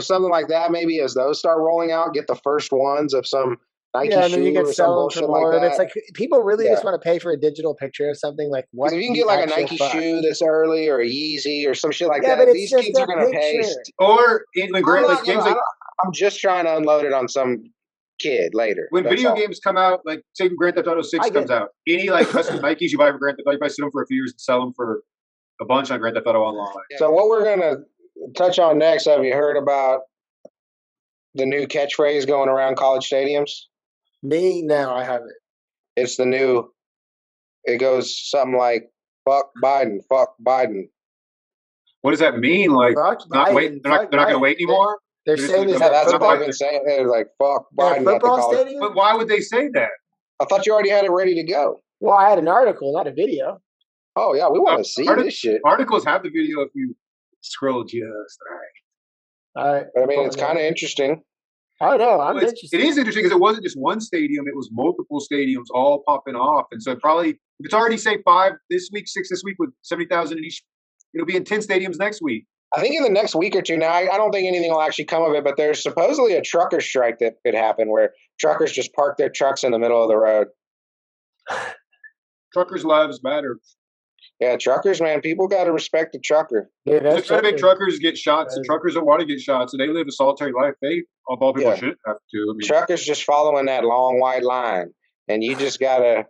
something like that. Maybe as those start rolling out, get the first ones of some Nike and then you shoe can or some sell them for bullshit more. like that. It's like people really just want to pay for a digital picture of something like what. If you can get like a Nike shoe that's early or a Yeezy or some shit like that, but these kids are going to pay. Or in the games I'm just trying to unload it on some kid later. When video games come out, like say Grand Theft Auto 6 comes out, any like custom Nikes you buy for Grand Theft Auto, you buy them for a few years and sell them for a bunch on Grand Theft Auto Online. So what we're going to touch on next, have you heard about the new catchphrase going around college stadiums? Me? No, I haven't. It's the new, it goes something like, fuck Biden, fuck Biden. What does that mean? Like, they're not going to wait anymore? They're saying this. That's what they've been saying. They're like, fuck Biden. Football stadium? But why would they say that? I thought you already had it ready to go. Well, I had an article, not a video. Oh, yeah, we want to see this shit. Articles have the video if you scroll just right. All right. But I mean, it's kind of interesting. I know. I'm interested. It is interesting because it wasn't just one stadium; it was multiple stadiums all popping off, and so probably if it's already say 5 this week, 6 this week, with 70,000 in each, it'll be in 10 stadiums next week. I think in the next week or two. Now, I don't think anything will actually come of it, but there's supposedly a trucker strike that could happen where truckers just park their trucks in the middle of the road. Truckers' lives matter. Yeah, truckers, man. People got to respect the trucker. Yeah, they're trying to make truckers get shots, and truckers don't want to get shots, and they live a solitary life. They, of all people, shouldn't have to. I mean, truckers just following that long white line, and you just gotta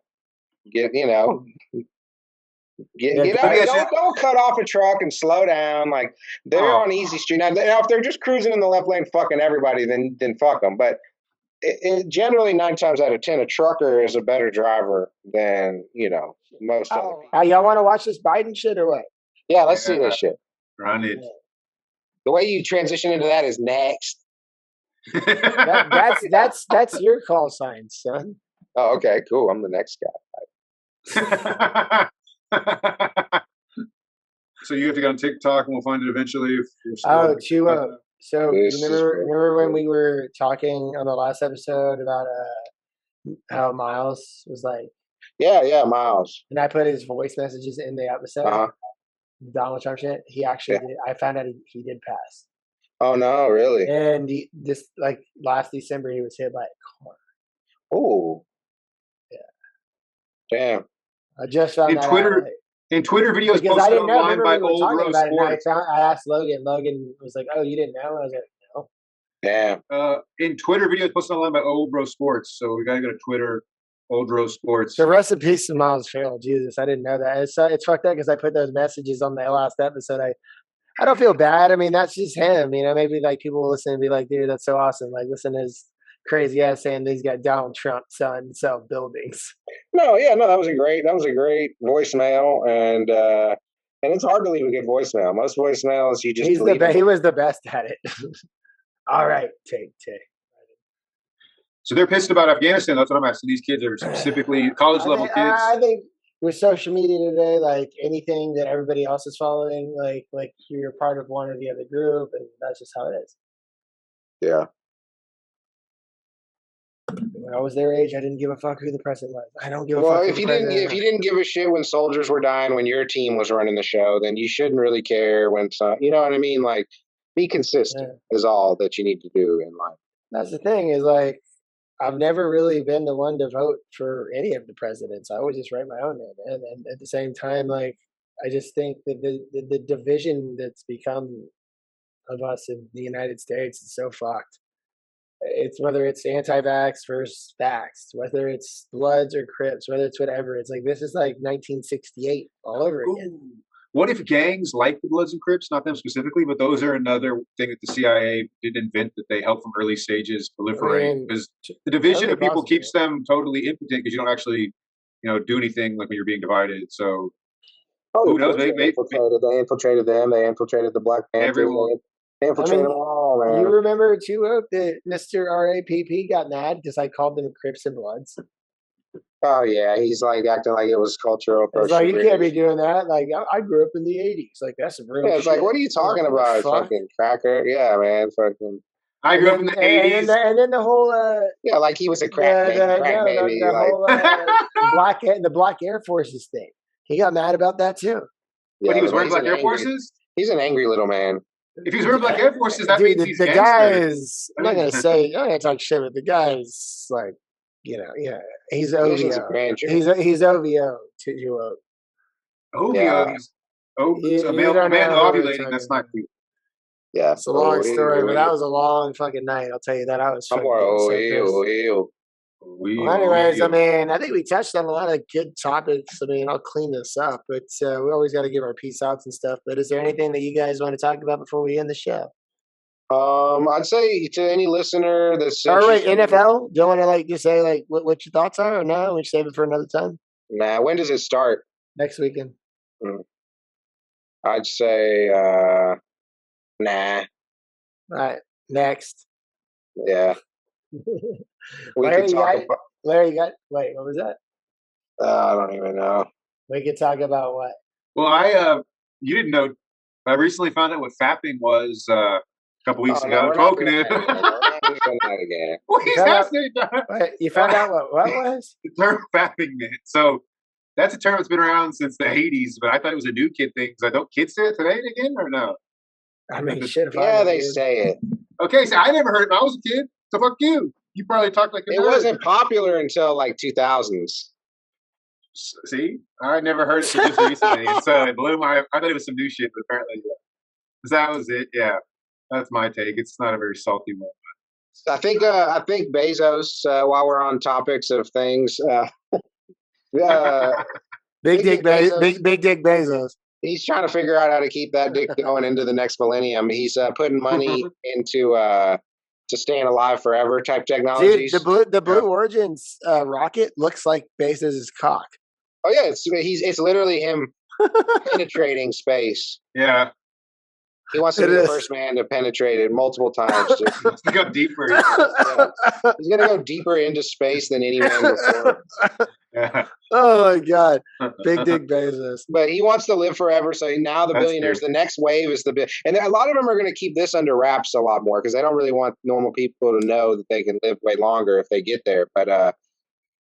get out. Don't cut off a truck and slow down. Like they're on easy street now. If they're just cruising in the left lane, fucking everybody, then fuck them. But generally, 9 times out of 10, a trucker is a better driver than most other people. Y'all want to watch this Biden shit or what? Yeah, let's see this shit. Run it. The way you transition into that is next. That's your call sign, son. Oh, okay, cool. I'm the next guy. So you have to go on TikTok, and we'll find it eventually. So remember when we were talking on the last episode about how Miles was like, yeah, Miles, and I put his voice messages in the episode. Donald Trump shit. He actually did. I found out he did pass. Oh no, really? And this last December, he was hit by a car. Oh, yeah. Damn. I just found out. In Twitter videos posted online by Old Bro Sports. I asked Logan. Logan was like, "Oh, you didn't know?" I was like, "No." Damn. In Twitter videos posted online by Old Bro Sports. So we gotta go to Twitter, Old Bro Sports. The rest of peace to Miles Farrell. Jesus, I didn't know that. It's fucked up because I put those messages on the last episode. I don't feel bad. I mean, that's just him. Maybe people will listen and be like, "Dude, that's so awesome." Like, listen to his crazy ass saying he's got Donald Trump son sell buildings. No, that was a great voicemail, and it's hard to leave a good voicemail. Most voicemails you just he was the best at it. All right, take. So they're pissed about Afghanistan. That's what I'm asking. These kids are specifically college level kids. I think with social media today, like anything that everybody else is following, like you're part of one or the other group, and that's just how it is. Yeah. When I was their age, I didn't give a fuck who the president was. I don't give a fuck. Well, if you didn't give a shit when soldiers were dying when your team was running the show, then you shouldn't really care when you know what I mean? Like, be consistent is all that you need to do in life. That's the thing is like, I've never really been the one to vote for any of the presidents. I always just write my own name, and at the same time, like, I just think that the division that's become of us in the United States is so fucked. It's whether it's anti-vax versus vaxxed, whether it's Bloods or Crips, whether it's whatever. It's like this is like 1968 all over again. Ooh. What if gangs like the Bloods and Crips, not them specifically, but those are another thing that the CIA did invent that they help from early stages proliferate? Because the division of people keeps them totally impotent because you don't actually, do anything like when you're being divided. So who knows? They infiltrated them. They infiltrated the Black Panthers. Everyone. They infiltrated them all, man. You remember too that Mr. RAPP got mad because I called them Crips and Bloods? Oh yeah, he's like acting like it was cultural appropriation. It's like you can't be doing that. Like I grew up in the '80s. Like that's some real. Yeah, it's shit. like what are you talking about? Fucking cracker. Yeah, man. Fucking. I grew up in the '80s. And then the whole. Yeah, like he was a crack baby. The whole the Black Air Forces thing. He got mad about that too. But he was wearing black Air Forces? He's an angry little man. If he's wearing black Air Forces, that means he's the guy is. I'm not gonna talk shit, but the guy is like, he's OVO. He's OVO to you. OVO. So male ovulating. That's not cute. Yeah, it's a long story, but that was a long fucking night. I'll tell you that. I was. Well, anyways, I mean, I think we touched on a lot of good topics. I mean, I'll clean this up, but we always got to give our peace outs and stuff. But is there anything that you guys want to talk about before we end the show? I'd say to any listener that's NFL. Do you want to just say what your thoughts are, or no? We save it for another time. Nah, when does it start? Next weekend. I'd say nah. All right, next. Yeah. Larry, Larry, wait, what was that? I don't even know. We could talk about what? Well, you didn't know. I recently found out what fapping was a couple weeks ago. Coconut. You found out what was? The term fapping meant. So that's a term that's been around since the 80s, but I thought it was a new kid thing. Don't kids say it today again or no? I mean, shit. Yeah, they say it. Okay, so I never heard it when I was a kid. So fuck you. You probably talked like a nerd. It wasn't popular until 2000s. See, I never heard it just recently, and so it blew my. I thought it was some new shit, but apparently, that was it. Yeah, that's my take. It's not a very salty one. I think Bezos. While we're on topics of things, Big Dick Bezos. He's trying to figure out how to keep that dick going into the next millennium. He's putting money into staying alive forever type technologies. Dude, the Blue Origin's rocket looks like Bezos' cock. Oh yeah, it's literally him penetrating space. Yeah. He wants to be the first man to penetrate it multiple times. To go deeper. He's going to go deeper into space than any man before. Yeah. Oh my God, Big Dick Bezos. But he wants to live forever. So now the billionaires, the next wave is and a lot of them are going to keep this under wraps a lot more because they don't really want normal people to know that they can live way longer if they get there. But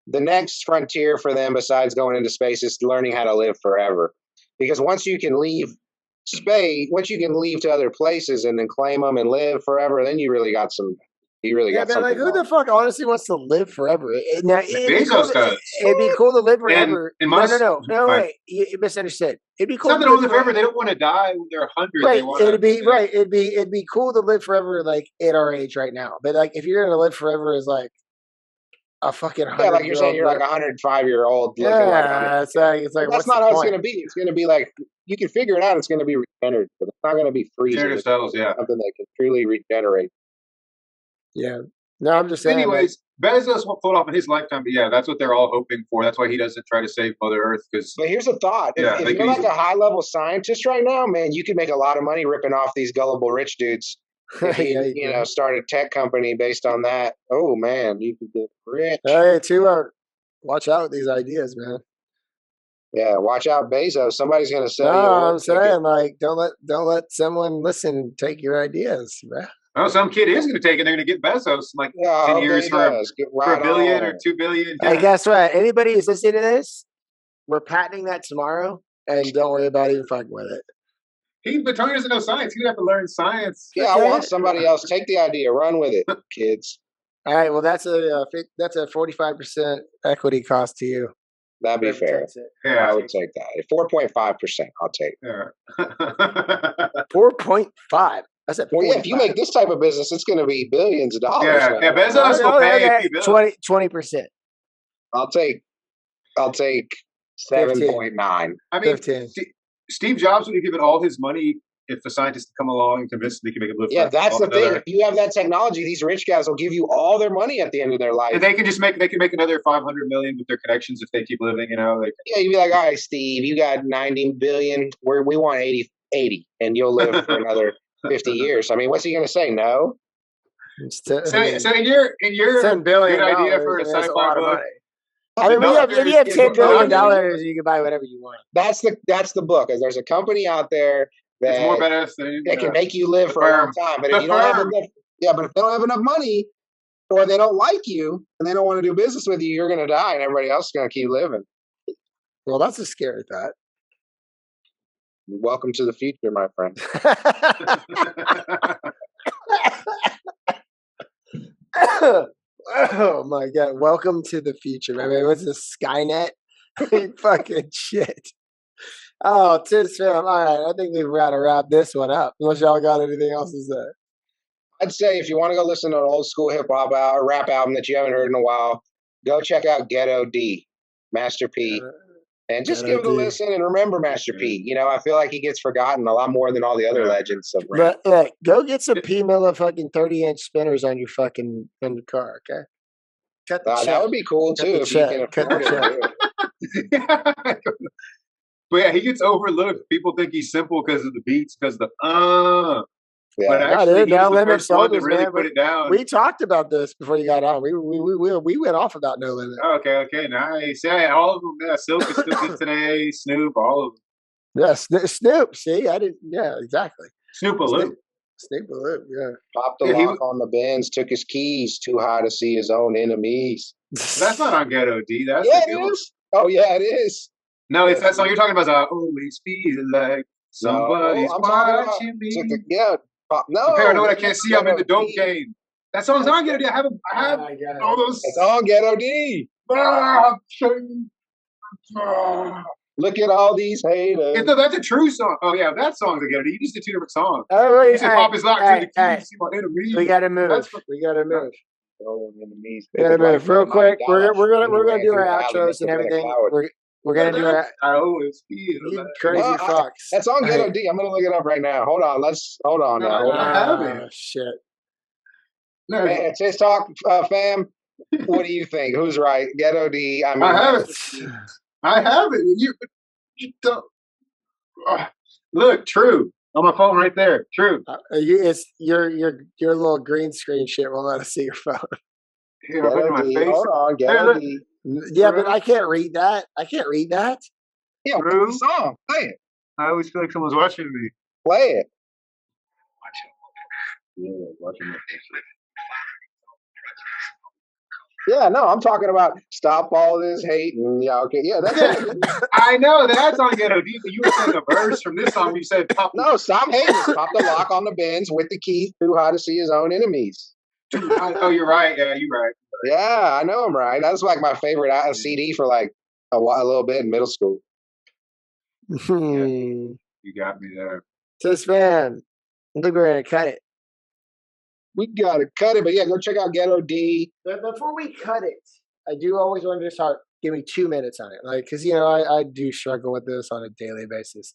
the next frontier for them, besides going into space, is learning how to live forever. Because once you can leave to other places and then claim them and live forever, then you really got some. But who the fuck honestly wants to live forever? Bezos does. It'd be cool to live forever. No, wait, you misunderstood. It'd be cool. Something to live forever. They don't want to die when they're 100. Right. It'd be cool to live forever, like at our age right now. But if you're gonna live forever as like a fucking 100. Yeah, like you're saying, you're like 105-year-old. Yeah, it's like that's not how it's gonna be. It's gonna be like you can figure it out. It's gonna be regenerated, but it's not gonna be freezing. It's something that can truly regenerate. Yeah. No, I'm just saying. Anyways, Bezos won't pull off in his lifetime, but yeah, that's what they're all hoping for. That's why he doesn't try to save Mother Earth. But here's a thought: if you're like a high-level scientist right now, man, you could make a lot of money ripping off these gullible rich dudes. If you start a tech company based on that. Oh man, you could get rich. Hey, watch out with these ideas, man. Yeah, watch out, Bezos. Somebody's gonna sell you. No, I'm saying don't let someone take your ideas, man. Oh, some kid is going to take it. They're going to get Bezos in 10 years for $1 billion or $2 billion. Hey, guess what? Anybody who's listening to this, we're patenting that tomorrow, and don't worry about even fucking with it. But Tony doesn't know science. He'd have to learn science. Yeah, I want somebody else. Take the idea, run with it, kids. All right. Well, that's a 45% equity cost to you. That'd be fair. Yeah, I would take that. 4.5%. I'll take. Yeah. 4.5. I said, well, yeah. If you make this type of business, it's going to be billions of dollars. Yeah, Bezos will pay 20%. I'll take 7.9. I mean, 15. Steve Jobs would have given all his money if the scientists come along and convince them they can make it live. Yeah, that's the thing. If you have that technology, these rich guys will give you all their money at the end of their life. And they can make another 500 million with their connections if they keep living. Yeah, you'd be like, all right, Steve, you got 90 billion. We want 80, and you'll live for another 50 years. I mean, what's he going to say? No. So in your $10 billion good idea for a sci-fi book. I mean, if you have $10 billion, you can buy whatever you want. That's the book. There's a company out there that more better than, can make you live for a long time. But if you don't have but if they don't have enough money, or they don't like you and they don't want to do business with you, you're going to die, and everybody else is going to keep living. Well, that's a scary thought. Welcome to the future, my friend. Oh my God! Welcome to the future. I mean, what's this, Skynet? Fucking shit. Oh, Tizz fam. All right, I think we've got to wrap this one up. Unless y'all got anything else to say. I'd say if you want to go listen to an old school hip hop or rap album that you haven't heard in a while, go check out Ghetto D, Master P, and just give it a listen. And remember Master P. You know, I feel like he gets forgotten a lot more than all the other legends of rap. But look, go get some P Miller fucking 30-inch spinners on your fucking in the car, okay? Cut the check. That would be cool too if you can afford it. But yeah, he gets overlooked. People think he's simple because of the beats, because of the Yeah. But actually, he was the first one to really man, put it down. We talked about this before you got on. We went off about No Limit. Okay, nice. Yeah, all of them. Yeah, Silk is still good today. Snoop, all of them. Yeah, Snoop. See, I didn't. Yeah, exactly. Snoop a loop. Snoop a loop. Yeah. Popped the lock on the Benz, took his keys, too high to see his own enemies. That's not on Ghetto D. That's it is. Oh yeah, it is. No, it's that song you're talking about. I always feel like somebody's watching me. No, I'm paranoid. I can't see. I'm in the dope game. That song's on Ghetto D. I have all those. It's on Ghetto D. Look at all these haters. That's a true song. Oh yeah, that song's a Ghetto D. You just did two different songs. You said Pop is locked to the keys. We gotta move. We gotta move. We gotta move real quick. We're gonna do our outros and everything. We're gonna do our. I always feel crazy fucks. That's on Ghetto D. I'm gonna look it up right now. Hold on now. Oh shit. Hey, TIZZ Talk fam. What do you think? Who's right? Ghetto D. I have it. You don't. Look, true. On my phone right there. True. It's your little green screen shit won't let us see your phone. Here, look at my face. Hold on, Ghetto D. Yeah, but I can't read that. Yeah, true. The song. Play it. I always feel like someone's watching me. Play it. Yeah, no, I'm talking about stop all this hate and that's it. I know that's on Ghetto D. You were saying a verse from this song. You said pop. No, stop hating. Pop the lock on the Benz with the keys too high to see his own enemies. Oh, you're right. Yeah, you're right. Yeah, I know I'm right. That's like my favorite CD for like a little bit in middle school. You got me there. TIZZ man, I think we're gonna cut it. We gotta cut it, but yeah, go check out Ghetto D. But before we cut it, I do always want to start. Give me 2 minutes on it, like because I do struggle with this on a daily basis.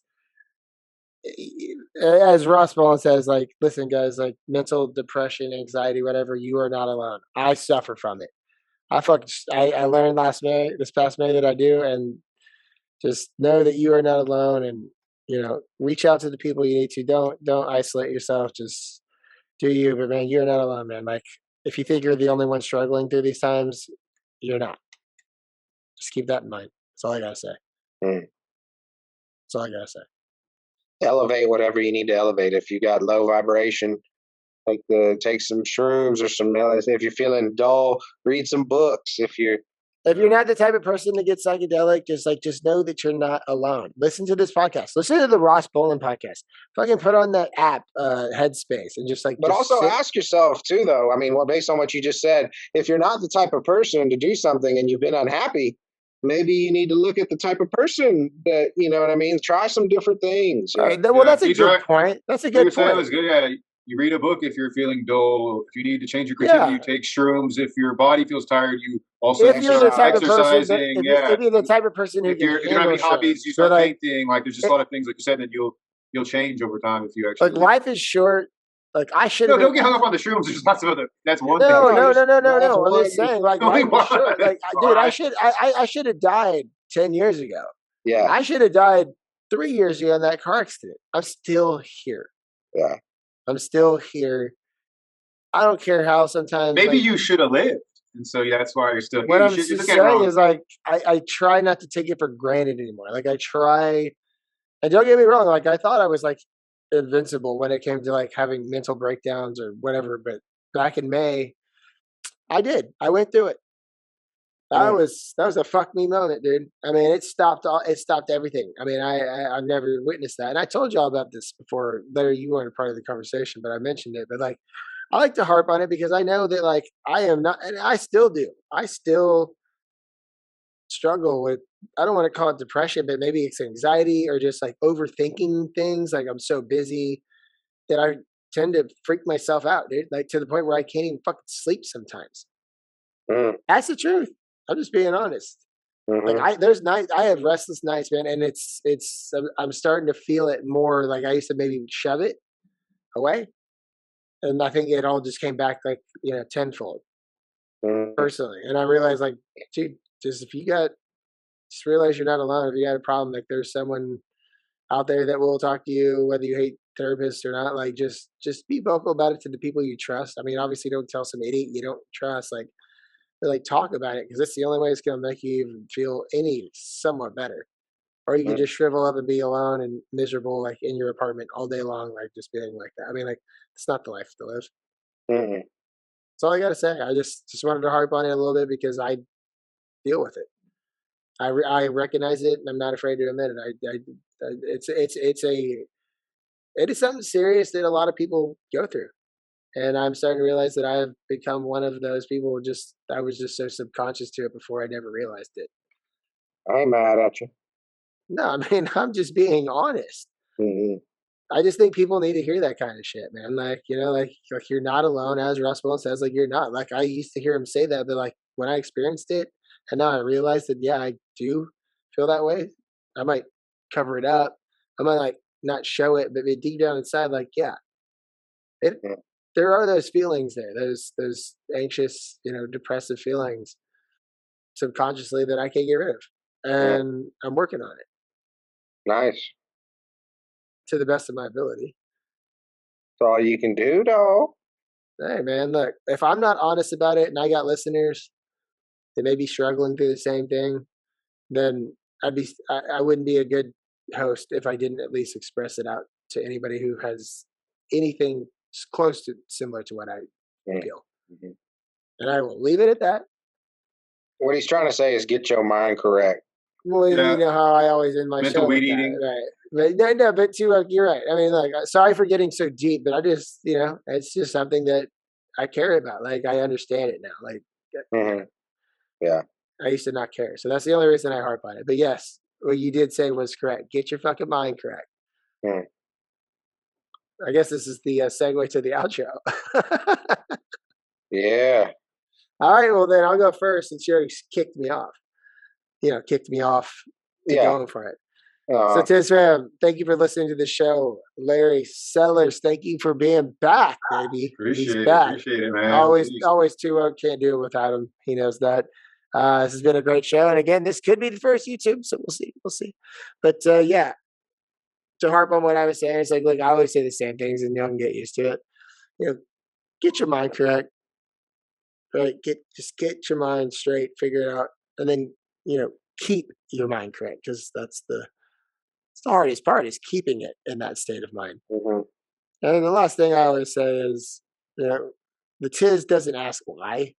As Ross Bowling says, like, listen, guys, like mental depression, anxiety, whatever, you are not alone. I suffer from it. I learned this past May that I do, and just know that you are not alone, and reach out to the people you need to. Don't isolate yourself. Just do you, but man, you're not alone, man. Like, if you think you're the only one struggling through these times, you're not. Just keep that in mind. That's all I gotta say. That's all I gotta say. Elevate whatever you need to elevate. If you got low vibration, take some shrooms or some. If you're feeling dull, read some books. If you're not the type of person to get psychedelic, just know that you're not alone. Listen to this podcast. Listen to the Ross Bowling podcast. Fucking put on that app, Headspace, and But also ask yourself too, though. I mean, based on what you just said, if you're not the type of person to do something and you've been unhappy, maybe you need to look at the type of person that, you know what I mean? Try some different things. Right? Well, that's a good point. That's a good point. Was good. Yeah. You read a book if you're feeling dull. If you need to change your creativity, you take shrooms. If your body feels tired, you also exercising. If you're the type of person who if you're having hobbies, you start painting. Like there's just a lot of things, like you said, that you'll change over time if you actually. Like life is short. Like I should. No, don't get hung up on the shrooms. There's lots of other. That's one thing. No. I'm just saying, like, life is short. Like, dude, I should have died 10 years ago. Yeah. I should have died 3 years ago in that car accident. I'm still here. Yeah. I'm still here. I don't care how sometimes. Maybe you should have lived. And so that's why you're still here. What I'm saying is, like, I try not to take it for granted anymore. Like, I try, and don't get me wrong, like, I thought I was, like, invincible when it came to, like, having mental breakdowns or whatever. But back in May, I did. I went through it. That was a fuck me moment, dude. I mean, it stopped everything. I mean, I've never witnessed that. And I told y'all about this before. Larry, you weren't a part of the conversation, but I mentioned it. But like, I like to harp on it because I know that like I am not, and I still do. I still struggle with, I don't want to call it depression, but maybe it's anxiety or just like overthinking things. Like I'm so busy that I tend to freak myself out, dude. Like to the point where I can't even fucking sleep sometimes. That's the truth. I'm just being honest. Like I have restless nights, man, and I'm starting to feel it more. Like I used to maybe shove it away, and I think it all just came back like tenfold, personally. And I realized, like, dude, just realize you're not alone. If you got a problem, like there's someone out there that will talk to you, whether you hate therapists or not. Like just be vocal about it to the people you trust. I mean, obviously, don't tell some idiot you don't trust. Like talk about it because that's the only way it's going to make you even feel somewhat better. Or you can just shrivel up and be alone and miserable, like in your apartment all day long, like just being like that. I mean, like it's not the life to live. That's all I got to say. I just wanted to harp on it a little bit because I deal with it. I recognize it and I'm not afraid to admit it. It is something serious that a lot of people go through. And I'm starting to realize that I've become one of those people. I was just so subconscious to it before I never realized it. I ain't mad at you. No, I mean, I'm just being honest. I just think people need to hear that kind of shit, man. Like, like you're not alone, as Russ Wilson says, like you're not. Like I used to hear him say that, but like when I experienced it and now I realized that, yeah, I do feel that way. I might cover it up. I might like not show it, but deep down inside, like, yeah, there are those feelings there, those anxious, depressive feelings subconsciously that I can't get rid of. And I'm working on it. Nice. To the best of my ability. That's all you can do, though. Hey, man, look, if I'm not honest about it and I got listeners that may be struggling through the same thing, then I wouldn't be a good host if I didn't at least express it out to anybody who has anything close to similar to what I feel. And I will leave it at that. What he's trying to say is get your mind correct. Well, you know how I always end my mental show weed with eating. That, right? No, but too, you're right. I mean, like, sorry for getting so deep, but I just, it's just something that I care about. Like, I understand it now. Like, yeah, I used to not care, so that's the only reason I harp on it. But yes, what you did say was correct. Get your fucking mind correct. I guess this is the segue to the outro. Yeah. All right, well then I'll go first since you already kicked me off. Kicked me off to going for it. So Tizz fam, thank you for listening to the show. Larry Sellers, thank you for being back, baby. He's back. Appreciate it, man. Always Toowoketogobroke, can't do it without him. He knows that. This has been a great show, and again, this could be the first YouTube, so we'll see. But yeah, to harp on what I was saying, it's like, look, I always say the same things, and y'all can get used to it. Get your mind correct, right? Just get your mind straight, figure it out, and then keep your mind correct, because that's the hardest part, is keeping it in that state of mind. And then the last thing I always say is, the Tizz doesn't ask why;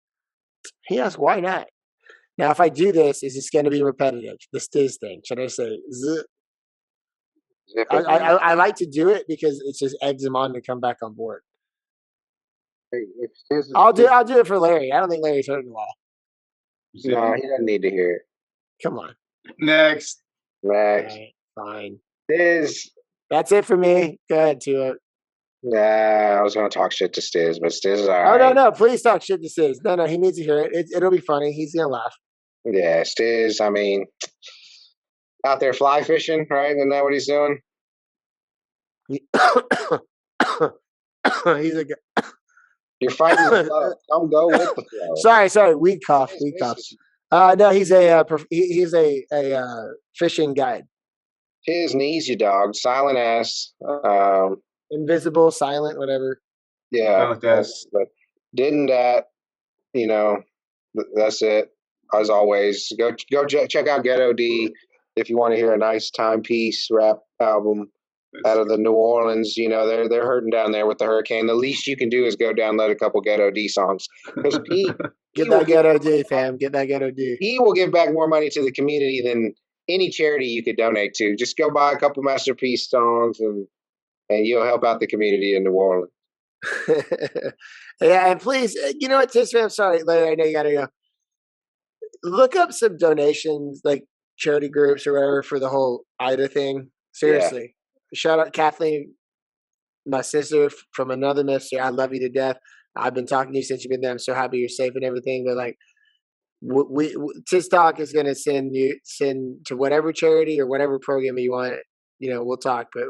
he asks why not. Now, if I do this, is this going to be repetitive? This Tizz thing, should I say? I like to do it because it just eggs him on to come back on board. I'll do it for Larry. I don't think Larry's hurting well. No, he doesn't need to hear it. Come on. Next. Right, fine. Stiz. That's it for me. Go ahead, Tua. Nah, I was gonna talk shit to Stiz, but Stiz is all right. Oh no! Please talk shit to Stiz. No, he needs to hear it. It'll be funny. He's gonna laugh. Yeah, Stiz. I mean, out there fly fishing, right? Isn't that what he's doing? He's a guy. You're fighting the flow. Don't go with the Sorry. flow. Weed cough. No, he's a fishing guide. His knees, you dog. Silent ass. Invisible, silent, whatever. Yeah. But didn't that, that's it. As always, go check out Ghetto D if you want to hear a nice timepiece rap album out of the New Orleans. They're hurting down there with the hurricane. The least you can do is go download a couple Ghetto D songs. Because Get that ghetto D, fam. Get that ghetto D. He will give back more money to the community than any charity you could donate to. Just go buy a couple Masterpiece songs and you'll help out the community in New Orleans. Yeah, and please, you know what, Tizz fam, sorry, I know you gotta go. Look up some donations, like charity groups or whatever, for the whole Ida thing. Seriously. Yeah. Shout out Kathleen, my sister from another mister. I love you to death. I've been talking to you since you've been there. I'm so happy you're safe and everything. But like, TIZZ Talk is going to send to whatever charity or whatever program you want. You know, we'll talk. But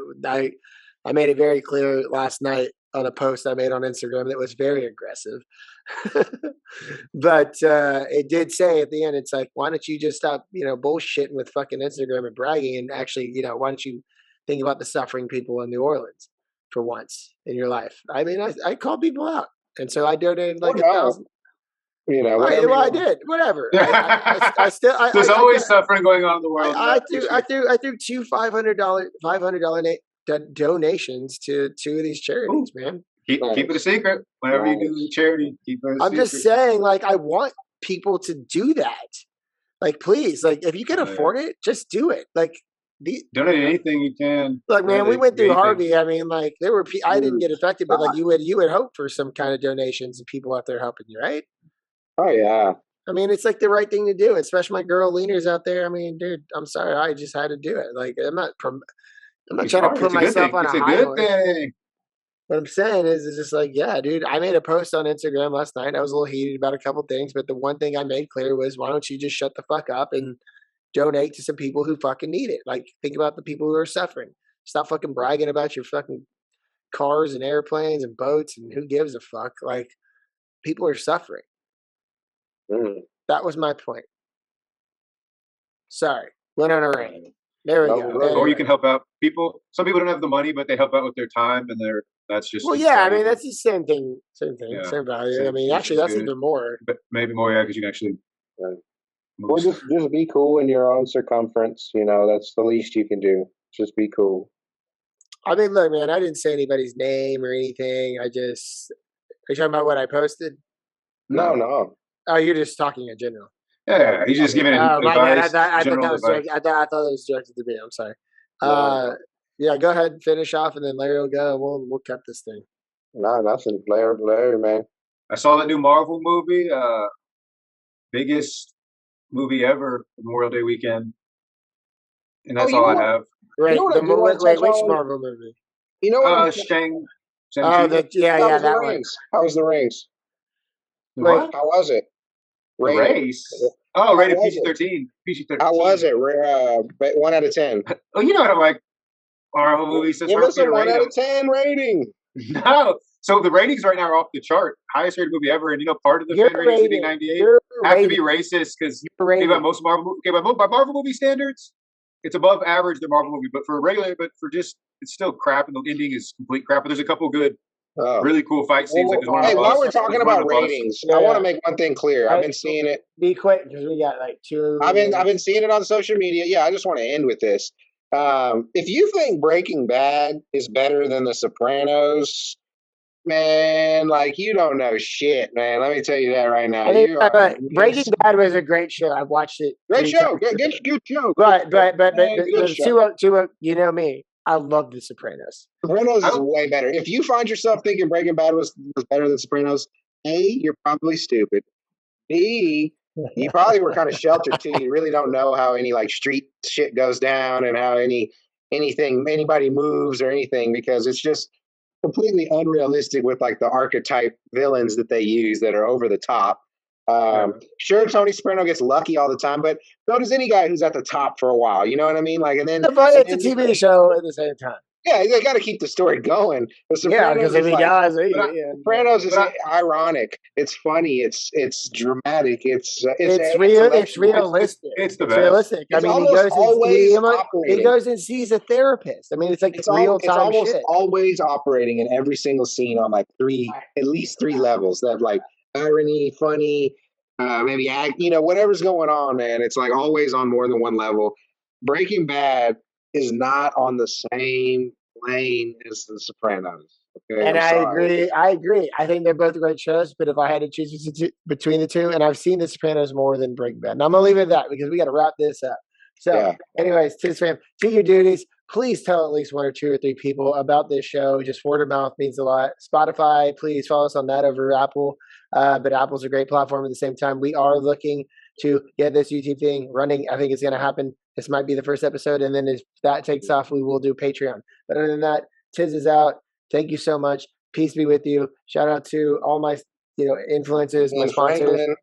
I made it very clear last night on a post I made on Instagram that was very aggressive. But it did say at the end, it's like, why don't you just stop, bullshitting with fucking Instagram and bragging, and actually, why don't you think about the suffering people in New Orleans for once in your life? I mean, I call people out, and so I donated like 1,000. Well, I did. Whatever. I still. There's always suffering going on in the world. I threw two $500 donations to two of these charities, man. Keep it a secret. Whenever you do charity, keep it a secret. I'm just saying, like, I want people to do that. Like, please, like, if you can afford it, just do it. Like, donate anything you can. Like, man, we went through Harvey. I mean, like, there were I didn't get affected, but like, you would hope for some kind of donations and people out there helping you, right? Oh yeah. I mean, it's like the right thing to do, especially my girl leaners out there. I mean, dude, I'm sorry, I just had to do it. Like, I'm not trying to put myself on a high horse. Thing. What I'm saying is, it's just like, yeah, dude, I made a post on Instagram last night. I was a little heated about a couple things, but the one thing I made clear was, why don't you just shut the fuck up and donate to some people who fucking need it? Like, think about the people who are suffering. Stop fucking bragging about your fucking cars and airplanes and boats and who gives a fuck. Like, people are suffering. That was my point. Sorry. Went on a rant. There we go. Or you can help out people. Some people don't have the money, but they help out with their time, and that's just. Well, yeah, I mean, that's the same thing. Same thing. Yeah. Same value. I mean, actually, that's even more. But maybe more, yeah, because you can actually. Or just be cool in your own circumference. That's the least you can do. Just be cool. I mean, look, man, I didn't say anybody's name or anything. Are you talking about what I posted? No. Oh, you're just talking in general. Yeah, he's just giving advice. I thought that was directed to me. I'm sorry. Yeah, go ahead and finish off, and then Larry will go. And we'll cut this thing. No, nothing. Larry, man. I saw that new Marvel movie. Biggest movie ever, Memorial Day weekend, and that's all I have. Right. Which Marvel movie? You know what? Shang. Oh, that one. How was the race? What? How was it? Race. Oh, rated PG-13. PG-13. How was it? 1 out of 10. Oh, you know what I like Marvel movies. Give us a 1 out of 10 rating. No. So the ratings right now are off the chart. Highest rated movie ever. And part of the fan rating sitting 98 have to be racist because by Marvel movie standards, it's above average the Marvel movie. But it's still crap, and the ending is complete crap. But there's a couple good. Really cool fight scenes. While we're talking about ratings, I want to make one thing clear. I've been seeing it. Be quick, because we got like 2. I've been seeing it on social media. Yeah, I just want to end with this. If you think Breaking Bad is better than The Sopranos, man, like, you don't know shit, man. Let me tell you that right now. Breaking Bad was a great show. I've watched it. Great show. Good show. But you know me. I love The Sopranos. Sopranos is way better. If you find yourself thinking Breaking Bad was better than Sopranos, A, you're probably stupid. B, you probably were kind of sheltered too. You really don't know how any like street shit goes down and how anybody moves or anything, because it's just completely unrealistic with like the archetype villains that they use that are over the top. Sure, Tony Soprano gets lucky all the time, but so does any guy who's at the top for a while. You know what I mean? Like, and then it's a TV show at the same time. Yeah, they got to keep the story going. Because if he dies, Sopranos is ironic. It's funny. It's dramatic. It's real. It's realistic. It's the best. Realistic. I mean, he goes and sees a therapist. I mean, it's like real time. It's almost always operating in every single scene on like at least three levels. That like irony, funny, maybe whatever's going on, man. It's like always on more than one level. Breaking Bad is not on the same plane as The Sopranos. Okay, and I'm I sorry. agree. I think they're both great shows, but if I had to choose between the two, and I've seen The Sopranos more than Breaking Bad. Now I'm gonna leave it at that because we got to wrap this up. So, Yeah. anyways, Tizz fam, do your duties. Please tell at least 1 or 2 or 3 people about this show. Just word of mouth means a lot. Spotify, please follow us on that over Apple. But Apple's a great platform at the same time. We are looking to get this YouTube thing running. I think it's going to happen. This might be the first episode, and then if that takes off, we will do Patreon. But other than that, Tizz is out. Thank you so much. Peace be with you. Shout out to all my influencers, my sponsors, Franklin.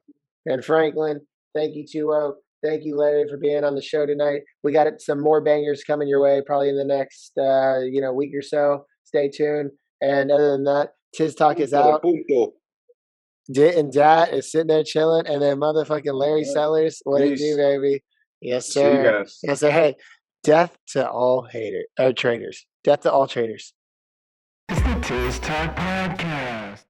and Franklin. Thank you, Tuo. Thank you, Larry, for being on the show tonight. We got some more bangers coming your way probably in the next week or so. Stay tuned. And other than that, Tizz Talk is out. Dit and Dat is sitting there chilling, and then motherfucking Larry Sellers, what it do, baby? Yes, sir. Yes, sir. Hey, death to all traitors. Death to all traitors. It's the TIZZ TALK Podcast.